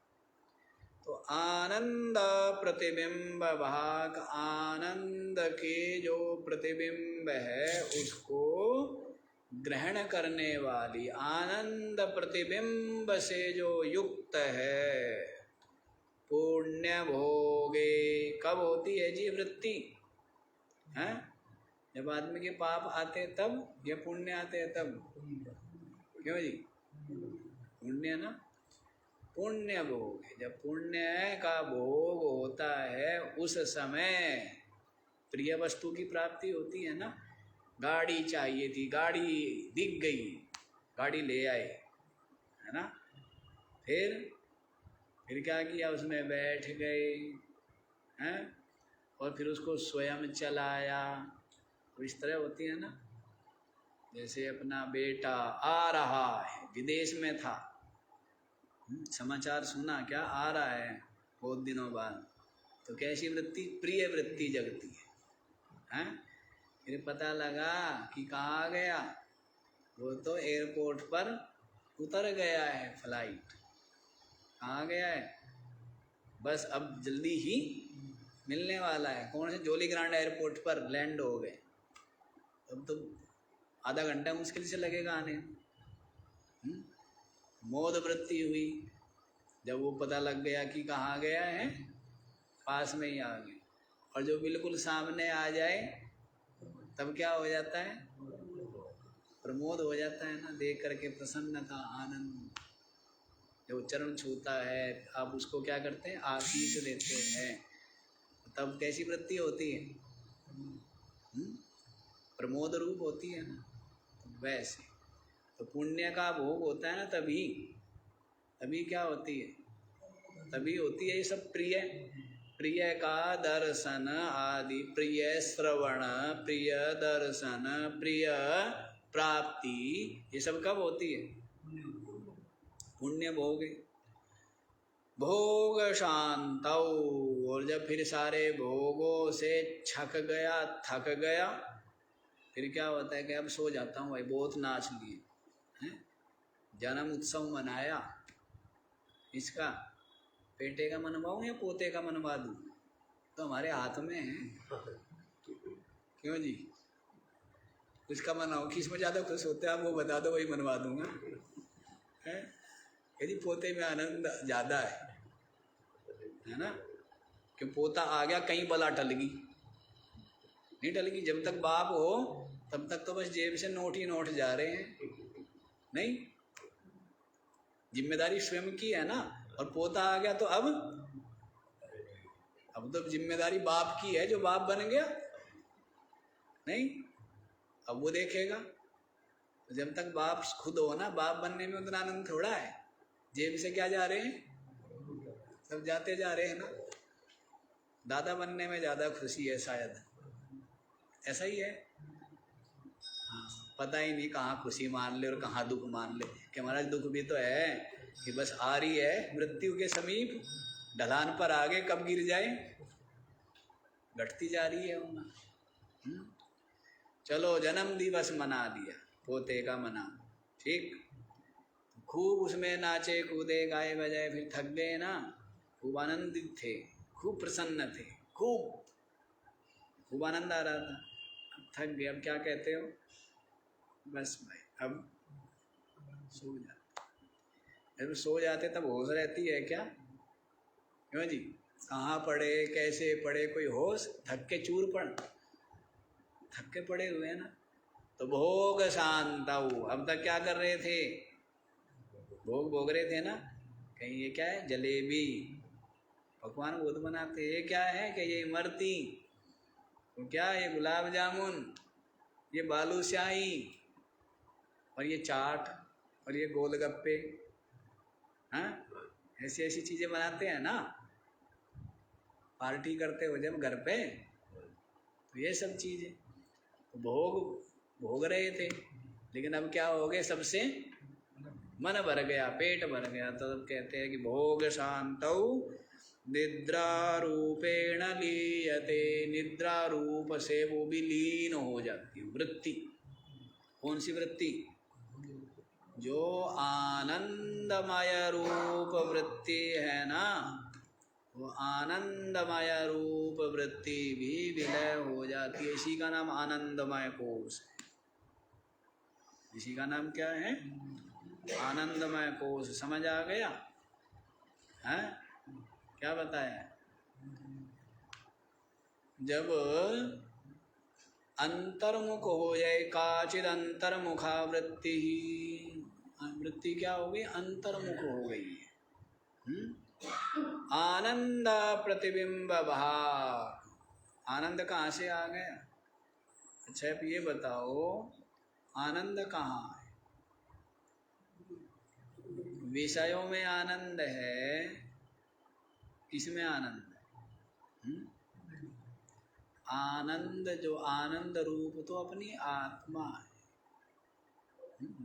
तो आनंद प्रतिबिंब भाग, आनंद के जो प्रतिबिंब है उसको ग्रहण करने वाली, आनंद प्रतिबिंब से जो युक्त है, पुण्य भोगे। कब होती है जी वृत्ति? हैं? जब आदमी के पाप आते तब, या पुण्य आते हैं तब? क्यों जी? पुण्य ना, पुण्य भोग। जब पुण्य का भोग होता है उस समय प्रिय वस्तु की प्राप्ति होती है ना। गाड़ी चाहिए थी, गाड़ी दिख गई, गाड़ी ले आए, है ना। फिर क्या किया, उसमें बैठ गए हैं और फिर उसको स्वयं चलाया। तो इस तरह होती है ना। जैसे अपना बेटा आ रहा है, विदेश में था, समाचार सुना क्या, आ रहा है बहुत दिनों बाद, तो कैसी वृत्ति, प्रिय वृत्ति जगती है। फिर पता लगा कि कहाँ गया, वो तो एयरपोर्ट पर उतर गया है, फ्लाइट कहाँ गया है, बस अब जल्दी ही मिलने वाला है। कौन से, जोली ग्रांड एयरपोर्ट पर लैंड हो गए। अब तो आधा घंटा मुश्किल से लगेगा आने। मोद वृत्ति हुई, जब वो पता लग गया कि कहाँ गया है, पास में ही आ गए। और जो बिल्कुल सामने आ जाए तब क्या हो जाता है, प्रमोद हो जाता है ना, देख करके प्रसन्नता, आनंद। जब चरण छूता है आप उसको क्या करते हैं, आशीष देते हैं, तब कैसी वृत्ति होती है, प्रमोद रूप होती है ना। वैसे तो पुण्य का भोग होता है ना, तभी क्या होती है, तभी होती है ये सब प्रिय, प्रिय का दर्शन आदि, प्रिय श्रवण, प्रिय दर्शन, प्रिय प्राप्ति, ये सब कब होती है, पुण्य भोग। भोग शांतौ, और जब फिर सारे भोगों से छक गया, थक गया, फिर क्या होता है कि अब सो जाता हूँ भाई, बहुत नाच लिए हैं, जन्म उत्सव मनाया, इसका बेटे का मनवाऊँ या पोते का मनवा दूँ, तो हमारे हाथ में है। क्यों जी, किसका मनाओ, किस में ज़्यादा खुश होते हैं आप वो बता दो, वही मनवा दूंगा। है यदि पोते में आनंद ज़्यादा है ना, कि पोता आ गया कहीं बला टल गई, नहीं टल गई। जब तक बाप हो तब तक तो बस जेब से नोट ही नोट जा रहे हैं, नहीं, जिम्मेदारी स्वयं की है ना। और पोता आ गया तो अब तो जिम्मेदारी बाप की है, जो बाप बन गया, नहीं, अब वो देखेगा। तो जब तक बाप खुद हो ना, बाप बनने में उतना आनंद थोड़ा है, जेब से क्या जा रहे हैं, सब जाते जा रहे हैं ना। दादा बनने में ज़्यादा खुशी है शायद, ऐसा ही है। हाँ, पता ही नहीं कहाँ खुशी मान ले और कहाँ दुख मान ले, कि महाराज दुख भी तो है कि बस आ रही है मृत्यु के समीप, ढलान पर आगे कब गिर जाए, घटती जा रही है वहाँ। चलो जन्म दिवस मना लिया, पोते का मना, ठीक, खूब उसमें नाचे कूदे गाए बजाए, फिर थक गए ना, खूब आनंदित थे, खूब प्रसन्न थे, खूब आनंद आ रहा था। अब थक गए, अब क्या कहते हो, बस भाई अब सो जाते। जब सो जाते तब होश रहती है क्या, क्यों जी, कहाँ पड़े, कैसे पड़े, कोई होश, थक के चूर पड़, थक के पड़े हुए हैं ना। तो भोग शांतौ, अब तक क्या कर रहे थे, भोग रहे थे ना। कहीं ये क्या है, जलेबी, पकवान बहुत बनाते, ये क्या है कि ये इमरती, तो क्या ये गुलाब जामुन, ये बालूशाही, और ये चाट, और ये गोलगप्पे, हाँ, ऐसी ऐसी चीज़ें बनाते हैं ना, पार्टी करते हो जब घर पे, तो ये सब चीज़ें तो भोग रहे थे। लेकिन अब क्या हो गए, सबसे मन भर गया, पेट भर गया, तो अब कहते हैं कि भोग शांतौ निद्रा रूपेण लीयते, निद्रा रूप से वो भी लीन हो जाती है वृत्ति। कौन सी वृत्ति, जो आनंदमय रूप वृत्ति है ना, वो आनंदमय रूप वृत्ति भी विलय हो जाती है। इसी का नाम आनंदमय कोश है। इसी का नाम क्या है, आनंदमय कोश। समझ आ गया है, क्या बताया, जब अंतर्मुख हो जाए, काचिद अंतर्मुखा वृत्ति, वृत्ति क्या हो गई? अंतर्मुख हो गई है। आनंद प्रतिबिंब भाग, आनंद कहाँ से आ गया? अच्छा अब ये बताओ आनंद कहाँ है? विषयों में आनंद है, किसमें आनंद है? आनंद, जो आनंद रूप तो अपनी आत्मा है,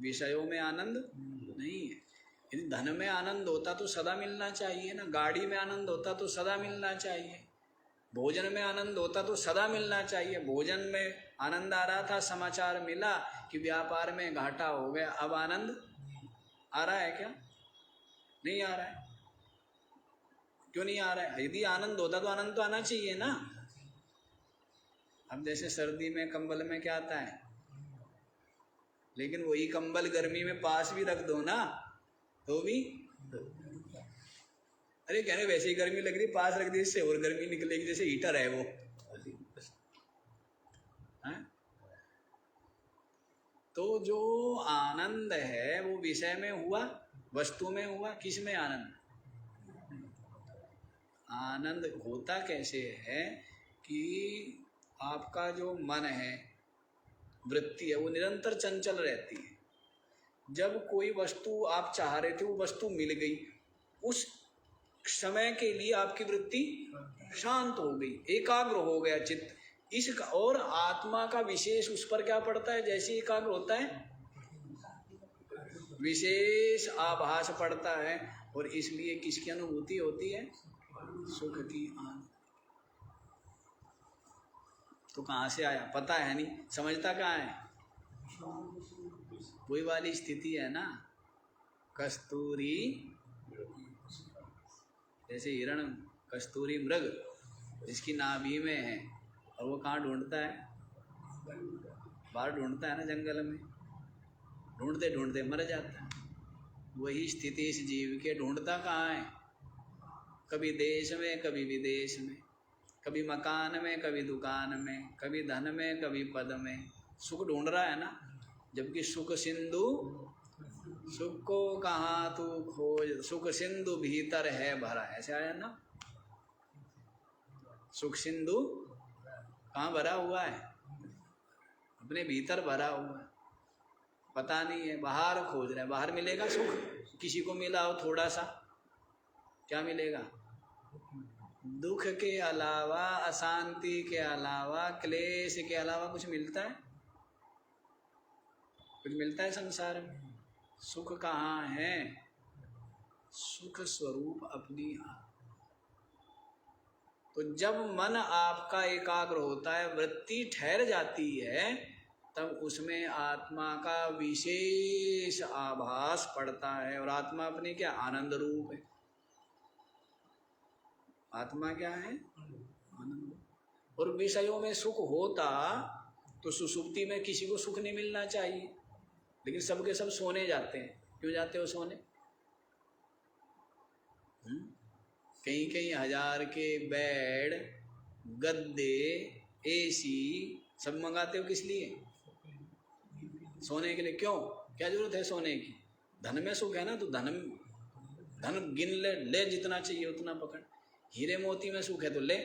विषयों में आनंद नहीं है। यदि धन में आनंद होता तो सदा मिलना चाहिए ना, गाड़ी में आनंद होता तो सदा मिलना चाहिए, भोजन में आनंद होता तो सदा मिलना चाहिए। भोजन में आनंद आ रहा था, समाचार मिला कि व्यापार में घाटा हो गया, अब आनंद आ रहा है क्या? नहीं आ रहा है। क्यों नहीं आ रहा है? यदि आनंद होता तो आनंद तो आना चाहिए ना। अब जैसे सर्दी में कंबल में क्या आता है, लेकिन वही कंबल गर्मी में पास भी रख दो ना तो भी, अरे कह रहे वैसे ही गर्मी लग रही, पास रख दी इससे और गर्मी निकलेगी, जैसे हीटर है वो। है? तो जो आनंद है वो विषय में हुआ, वस्तु में हुआ, किस में आनंद? आनंद होता कैसे है कि आपका जो मन है, वृत्ति है, वो निरंतर चंचल रहती है। जब कोई वस्तु आप चाह रहे थे वो वस्तु मिल गई, उस समय के लिए आपकी वृत्ति शांत हो गई, एकाग्र हो गया चित्त। इस और आत्मा का विशेष उस पर क्या पड़ता है? जैसे एकाग्र होता है विशेष आभास पड़ता है, और इसलिए किसकी अनुभूति होती है? सुख की आनंद। तो कहाँ से आया पता है नहीं, समझता कहाँ है? वही वाली स्थिति है ना, कस्तूरी, जैसे हिरण कस्तूरी मृग जिसकी नाभि में है, और वो कहाँ ढूंढता है? बाहर ढूंढता है ना, जंगल में। ढूंढते ढूंढते मर जाता है। वही स्थिति इस जीव के, ढूंढता कहाँ है? कभी देश में, कभी विदेश में, कभी मकान में, कभी दुकान में, कभी धन में, कभी पद में। सुख ढूंढ रहा है ना। जबकि सुख सिंधु, सुख को कहाँ तू खोज, सुख सिंधु भीतर है भरा, ऐसे आया ना। सुख सिंधु कहाँ भरा हुआ है? अपने भीतर भरा हुआ है, पता नहीं है, बाहर खोज रहे हैं। बाहर मिलेगा सुख? किसी को मिला हो थोड़ा सा, क्या मिलेगा? दुख के अलावा, अशांति के अलावा, क्लेश के अलावा कुछ मिलता है? कुछ मिलता है संसार में? सुख कहाँ है? सुख स्वरूप अपनी आप। तो जब मन आपका एकाग्र होता है, वृत्ति ठहर जाती है, तब उसमें आत्मा का विशेष आभास पड़ता है। और आत्मा अपनी क्या? आनंद रूप है। आत्मा क्या है? आनंद। और विषयों में सुख होता तो सुसुप्ति में किसी को सुख नहीं मिलना चाहिए, लेकिन सबके सब सोने जाते हैं। क्यों जाते हो सोने? कहीं कहीं 1000 के बेड, गद्दे, एसी सब मंगाते हो, किस लिए? सोने के लिए। क्यों? क्या जरूरत है सोने की? धन में सुख है ना, तो धन गिन ले जितना चाहिए उतना पकड़। हीरे मोती में सुख है तो ले,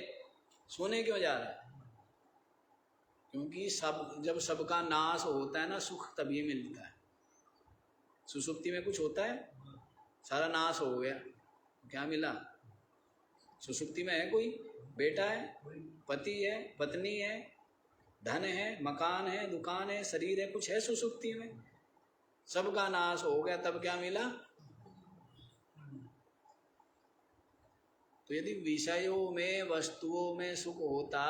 सोने क्यों जा रहा है? क्योंकि जब सबका नाश होता है ना, सुख तभी मिलता है। सुसुप्ति में कुछ होता है, सारा नाश हो गया, क्या मिला? सुसुप्ति में है कोई? बेटा है, पति है, पत्नी है, धन है, मकान है, दुकान है, शरीर है, कुछ है सुसुप्ति में? सबका नाश हो गया, तब क्या मिला? तो यदि विषयों में, वस्तुओं में सुख होता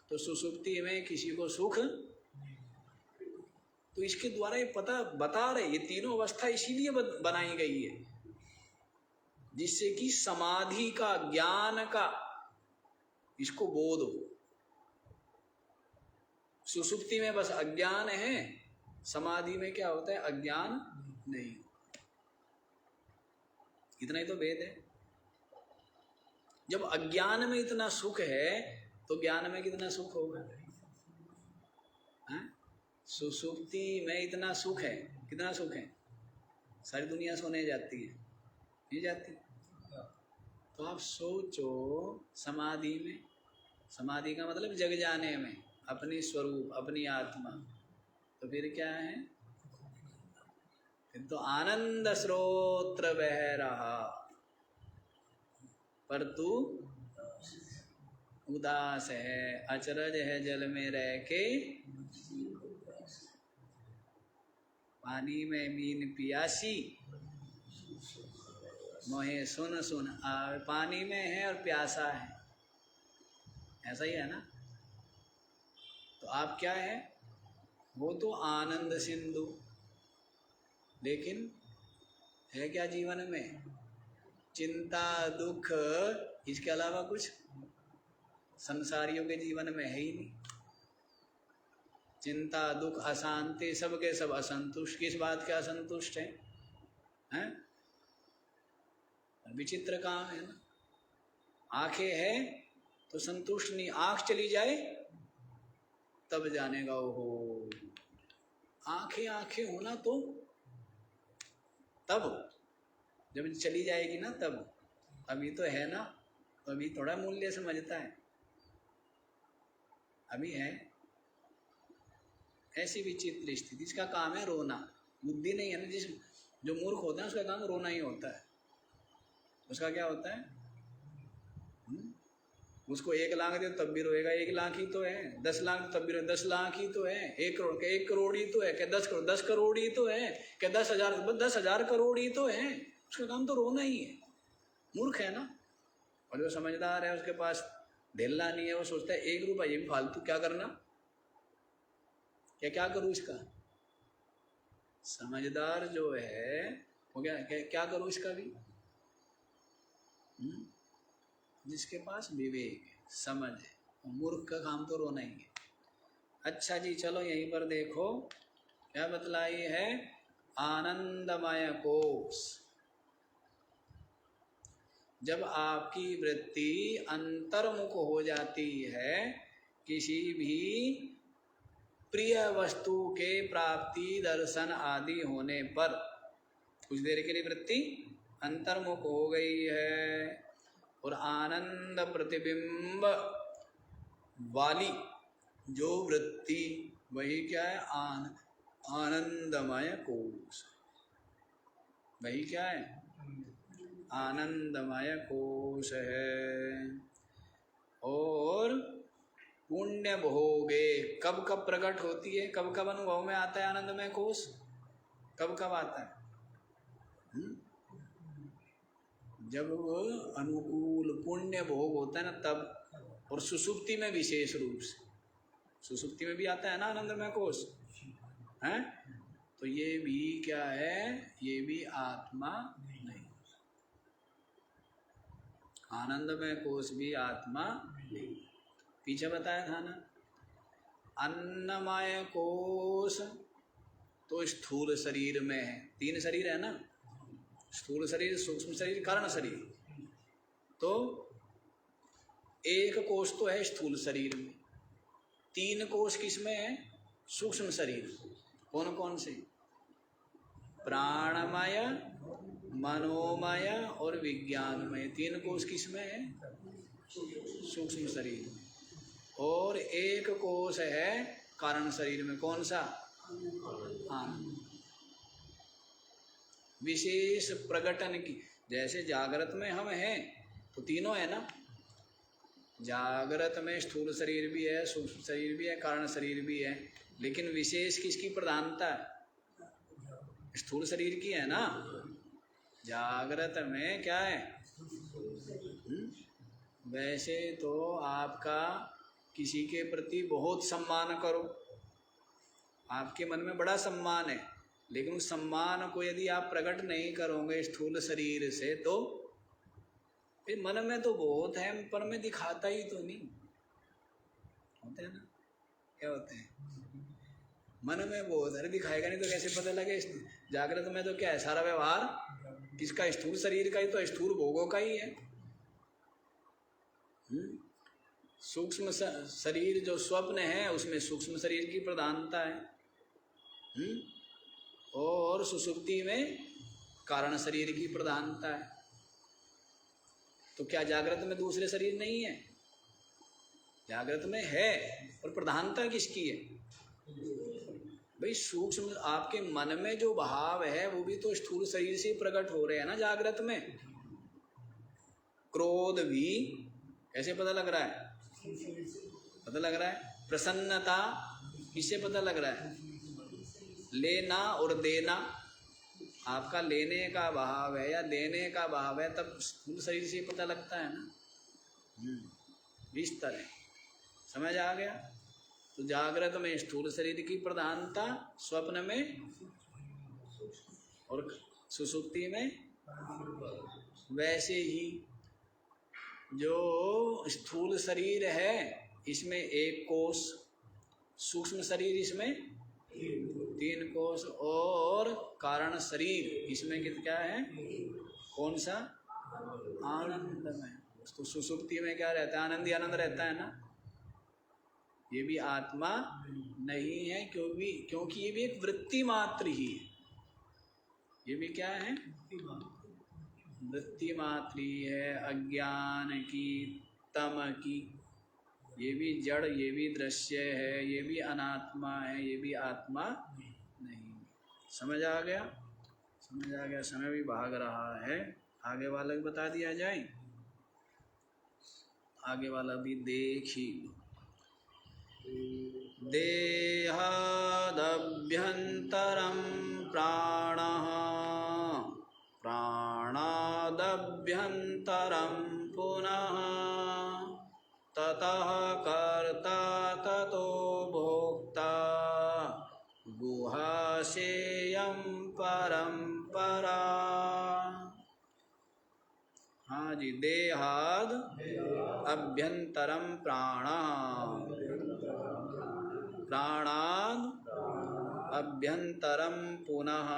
तो सुसुप्ति में किसी को सुख, तो इसके द्वारा ये पता बता रहे, ये तीनों अवस्था इसीलिए बनाई गई है जिससे कि समाधि का, ज्ञान का इसको बोध हो। सुसुप्ति में बस अज्ञान है, समाधि में क्या होता है? अज्ञान नहीं। इतना ही तो भेद है। जब अज्ञान में इतना सुख है तो ज्ञान में कितना सुख होगा? सुसुप्ति में इतना सुख है, कितना सुख है? सारी दुनिया सोने जाती है, नहीं जाती? तो आप सोचो समाधि में, समाधि का मतलब जग जाने में, अपनी स्वरूप अपनी आत्मा, तो फिर क्या है? फिर तो आनंद स्रोत्र बह रहा पर तू उदास है, अचरज है जल में रह के, पानी में मीन पियासी, मोहे सुन सुन। पानी में है और प्यासा है, ऐसा ही है ना? तो आप क्या है? वो तो आनंद सिंधु, लेकिन है क्या जीवन में? चिंता दुख, इसके अलावा कुछ संसारियों के जीवन में है ही नहीं। चिंता दुख अशांति, सब के सब असंतुष्ट। किस बात के असंतुष्ट हैं? विचित्र काम है ना। आंखें है तो संतुष्ट नहीं, आंख चली जाए तब जानेगा ओहो। आंखें आंखें होना तो तब, जब चली जाएगी ना तब। अभी तो है ना, तो अभी थोड़ा मूल्य समझता है, अभी है। ऐसी विचित्र स्थिति, इसका काम है रोना। बुद्धि नहीं है ना, जिस जो मूर्ख होता है उसका काम रोना ही होता है। उसका क्या होता है? उसको 1 लाख दे तब भी रोएगा, 1 लाख ही तो है। 10 लाख तब भी रोएगा, 10 लाख ही तो है। 1 करोड़ के 1 करोड़ ही तो है, क्या 10 करोड़ 10 करोड़ ही तो है, क्या 10,000 करोड़ ही तो है। उसका काम तो रोना ही है। मूर्ख है ना। और जो समझदार है उसके पास ढेला नहीं है, वो सोचता है 1 रुपया ये भी फालतू क्या करना, क्या करूँ इसका। समझदार जो है वो क्या करूँ इसका भी। जिसके पास विवेक है, समझ है। मूर्ख का काम तो रोना ही है। अच्छा जी, चलो यहीं पर देखो क्या बतलाई है। आनंदमय कोश। जब आपकी वृत्ति अंतर्मुख हो जाती है, किसी भी प्रिय वस्तु के प्राप्ति दर्शन आदि होने पर, कुछ देर के लिए वृत्ति अंतर्मुख हो गई है और आनंद प्रतिबिंब वाली जो वृत्ति, वही क्या है? आनंदमय कोश। वही क्या है? आनंदमय कोश है। और पुण्य भोगे कब कब प्रकट होती है, कब कब अनुभव में आता है आनंदमय कोश? कब कब आता है? जब वो अनुकूल पुण्य भोग होता है ना तब। और सुसुप्ति में विशेष रूप से, सुसुप्ति में भी आता है ना आनंदमय कोश, हैं? तो ये भी क्या है? ये भी आत्मा नहीं। आनंदमय कोश भी आत्मा नहीं। पीछे बताया था ना, अन्नमय कोश तो स्थूल शरीर में है। 3 शरीर है ना, स्थूल शरीर, सूक्ष्म शरीर, कारण शरीर। तो 1 कोश तो है स्थूल शरीर में, 3 कोश किस में है? सूक्ष्म शरीर। कौन कौन से? प्राणमय, मनोमय और विज्ञानमय। 3 कोश किस में है? सूक्ष्म शरीर में। और 1 कोश है कारण शरीर में। कौन सा? आनंद। विशेष प्रकटन की, जैसे जागृत में हम हैं तो तीनों है ना। जागृत में स्थूल शरीर भी है, सूक्ष्म शरीर भी है, कारण शरीर भी है, लेकिन विशेष किसकी प्रधानता है? स्थूल शरीर की है ना। जागृत में क्या है? वैसे तो आपका किसी के प्रति बहुत सम्मान करो, आपके मन में बड़ा सम्मान है, लेकिन उस सम्मान को यदि आप प्रकट नहीं करोगे स्थूल शरीर से, तो फिर मन में तो बहुत है पर मैं दिखाता ही तो नहीं। होते हैं ना, क्या होते हैं? मन में बहुत है, दिखाएगा नहीं तो कैसे पता लगे। जागृत में तो क्या है? सारा व्यवहार किसका? स्थूल शरीर का ही तो, स्थूल भोगों का ही है। सूक्ष्म शरीर जो स्वप्न है उसमें सूक्ष्म शरीर की प्रधानता है। और सुसुप्ति में कारण शरीर की प्रधानता है। तो क्या जागृत में दूसरे शरीर नहीं है? जागृत में है, और प्रधानता किसकी है? भाई सूक्ष्म आपके मन में जो भाव है वो भी तो स्थूल शरीर से प्रकट हो रहे हैं ना जागृत में। क्रोध भी कैसे पता लग रहा है? पता लग रहा है। प्रसन्नता किससे पता लग रहा है? लेना और देना, आपका लेने का भाव है या देने का भाव है, तब स्थूल शरीर से पता लगता है ना। इस तरह समझ आ गया। तो जागृत में स्थूल शरीर की प्रधानता, स्वप्न में और सुषुप्ति में वैसे ही जो स्थूल शरीर है इसमें एक कोष, सूक्ष्म शरीर इसमें 3 कोष, और कारण शरीर इसमें क्या है? कौन सा? आनंदमय। तो सुषुप्ति में क्या रहता है? आनंद ही आनंद रहता है ना। ये भी आत्मा नहीं है, क्योंकि ये भी एक वृत्ति मात्र ही है। ये भी क्या है? वृत्ति मात्र ही है, अज्ञान की, तम की। ये भी जड़, ये भी दृश्य है, ये भी अनात्मा है, ये भी आत्मा नहीं। समझ आ गया? समझ आ गया। समय भी भाग रहा है, आगे वाला भी बता दिया जाए। आगे वाला भी देखी। देहादभ्यन्तरं प्राणः, प्राणादभ्यन्तरं पुनः, ततः कर्ता ततो भोक्ता, गुहाशेयं परंपरा। हाँ जी। देहाद अभ्यंतरम प्राणः, प्राणाद अभ्यंतरम पुनः,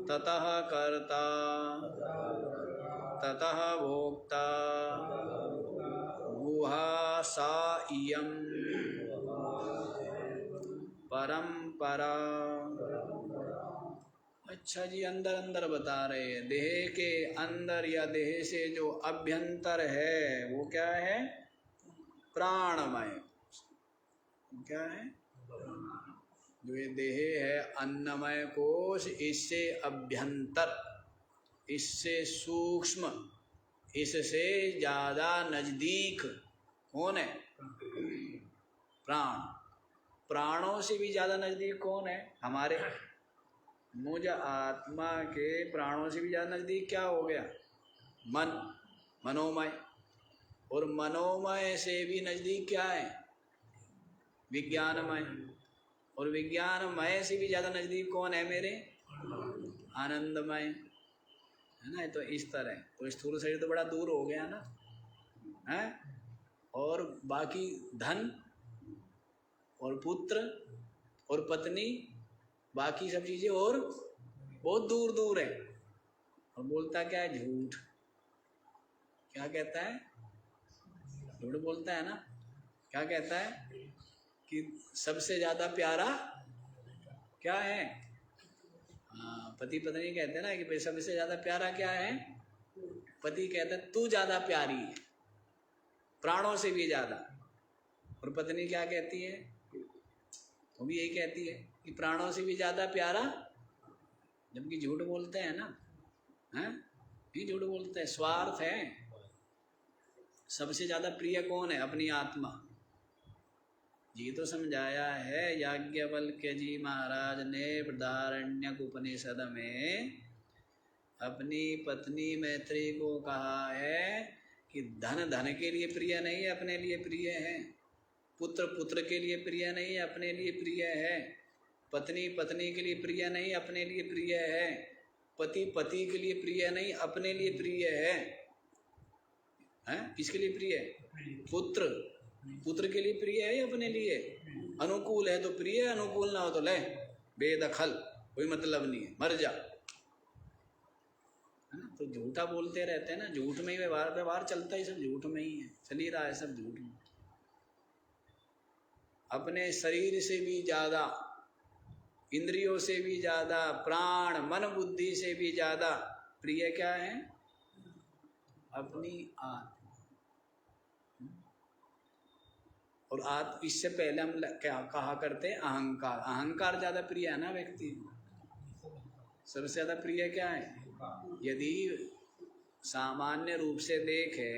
ततः कर्ता ततः भोक्ता, गुहा सा इयं परंपरा। अच्छा जी, अंदर अंदर बता रहे हैं। देह के अंदर या देह से जो अभ्यंतर है वो क्या है? प्राणमय। क्या है? जो ये देह है अन्नमय कोश, इससे अभ्यंतर, इससे सूक्ष्म, इससे ज्यादा नजदीक कौन है? प्राण। प्राणों से भी ज्यादा नजदीक कौन है? हमारे मुझ आत्मा के प्राणों से भी ज्यादा नजदीक क्या हो गया? मन, मनोमय। और मनोमय से भी नजदीक क्या है? विज्ञानमय। और विज्ञानमय से भी ज्यादा नजदीक कौन है मेरे? आनंदमय, है ना। तो इस तरह तो स्थूल शरीर तो बड़ा दूर हो गया ना, है। और बाकी धन और पुत्र और पत्नी, बाकी सब चीजें और बहुत दूर दूर है। और बोलता क्या है? झूठ। क्या कहता है? झूठ बोलता है ना। क्या कहता है? कि सबसे ज्यादा प्यारा क्या है? हाँ, पति पत्नी कहते हैं ना कि सबसे ज्यादा प्यारा क्या है? पति कहता है तू ज्यादा प्यारी है, प्राणों से भी ज्यादा। और पत्नी क्या कहती है? वो भी यही कहती है कि प्राणों से भी ज्यादा प्यारा। जबकि झूठ बोलते हैं ना, हैं? भी झूठ बोलते हैं, स्वार्थ है। सबसे ज्यादा प्रिय कौन है? अपनी आत्मा। जी तो समझाया है याज्ञवल्क्य जी महाराज ने बृहदारण्यक उपनिषद में अपनी पत्नी मैत्री को कहा है कि धन धन के लिए प्रिय नहीं, अपने लिए प्रिय है। पुत्र पुत्र के लिए प्रिय नहीं, अपने लिए प्रिय है। पत्नी पत्नी के लिए प्रिय नहीं, अपने लिए प्रिय है। पति पति के लिए प्रिय नहीं, अपने लिए प्रिय है। हैं? किसके लिए प्रिय है? पुत्र पुत्र के लिए प्रिय है या अपने लिए? अनुकूल है तो प्रिय, अनुकूल ना हो तो ले बेदखल, कोई मतलब नहीं है, मर जा। है ना। तो झूठा बोलते रहते हैं ना, झूठ में ही व्यवहार चलता है, सब झूठ में ही है, चल ही रहा है सब झूठ में। अपने शरीर से भी ज्यादा इंद्रियों से भी ज्यादा, प्राण मन बुद्धि से भी ज्यादा प्रिय क्या है? अपनी आत्मा। और इससे पहले हम क्या कहा करते हैं? अहंकार। अहंकार ज्यादा प्रिय है ना व्यक्ति। सबसे ज्यादा प्रिय क्या है? यदि सामान्य रूप से देखे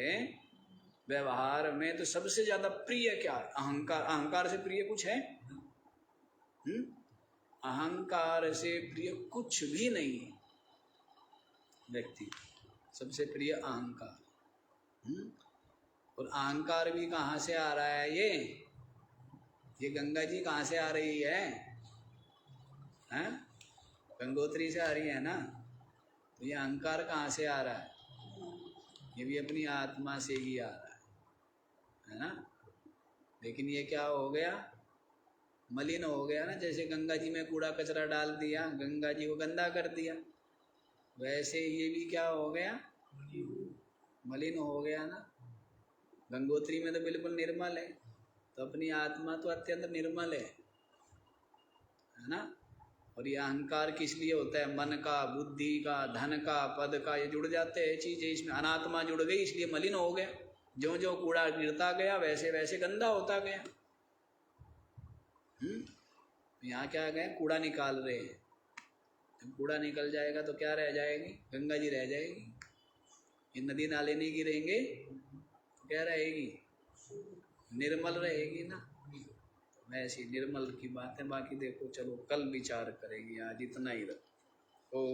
व्यवहार में तो सबसे ज्यादा प्रिय क्या है? अहंकार। अहंकार से प्रिय कुछ है? अहंकार से प्रिय कुछ भी नहीं है व्यक्ति। सबसे प्रिय अहंकार। और अहंकार भी कहाँ से आ रहा है? ये गंगा जी कहाँ से आ रही है? हैं? गंगोत्री से आ रही है ना। तो ये अहंकार कहाँ से आ रहा है? ये भी अपनी आत्मा से ही आ रहा है ना। लेकिन ये क्या हो गया? मलिन हो गया ना। जैसे गंगा जी में कूड़ा कचरा डाल दिया, गंगा जी को गंदा कर दिया, वैसे ये भी क्या हो गया? मलिन हो गया ना। गंगोत्री में तो बिल्कुल निर्मल है, तो अपनी आत्मा तो अत्यंत निर्मल है ना। और ये अहंकार किस लिए होता है? मन का, बुद्धि का, धन का, पद का, ये जुड़ जाते हैं चीजें इसमें। अनात्मा जुड़ गई इसलिए मलिन हो गया। जो जो कूड़ा गिरता गया वैसे वैसे गंदा होता गया। यहाँ क्या गए? कूड़ा निकाल रहे हैं। जब कूड़ा निकल जाएगा तो क्या रह जाएगी? गंगा जी रह जाएगी। ये नदी नाले नहीं गिरेंगे तो क्या रहेगी? निर्मल रहेगी ना। ऐसी निर्मल की बात है। बाकी देखो, चलो कल विचार करेंगे। आज इतना ही रखो। ओ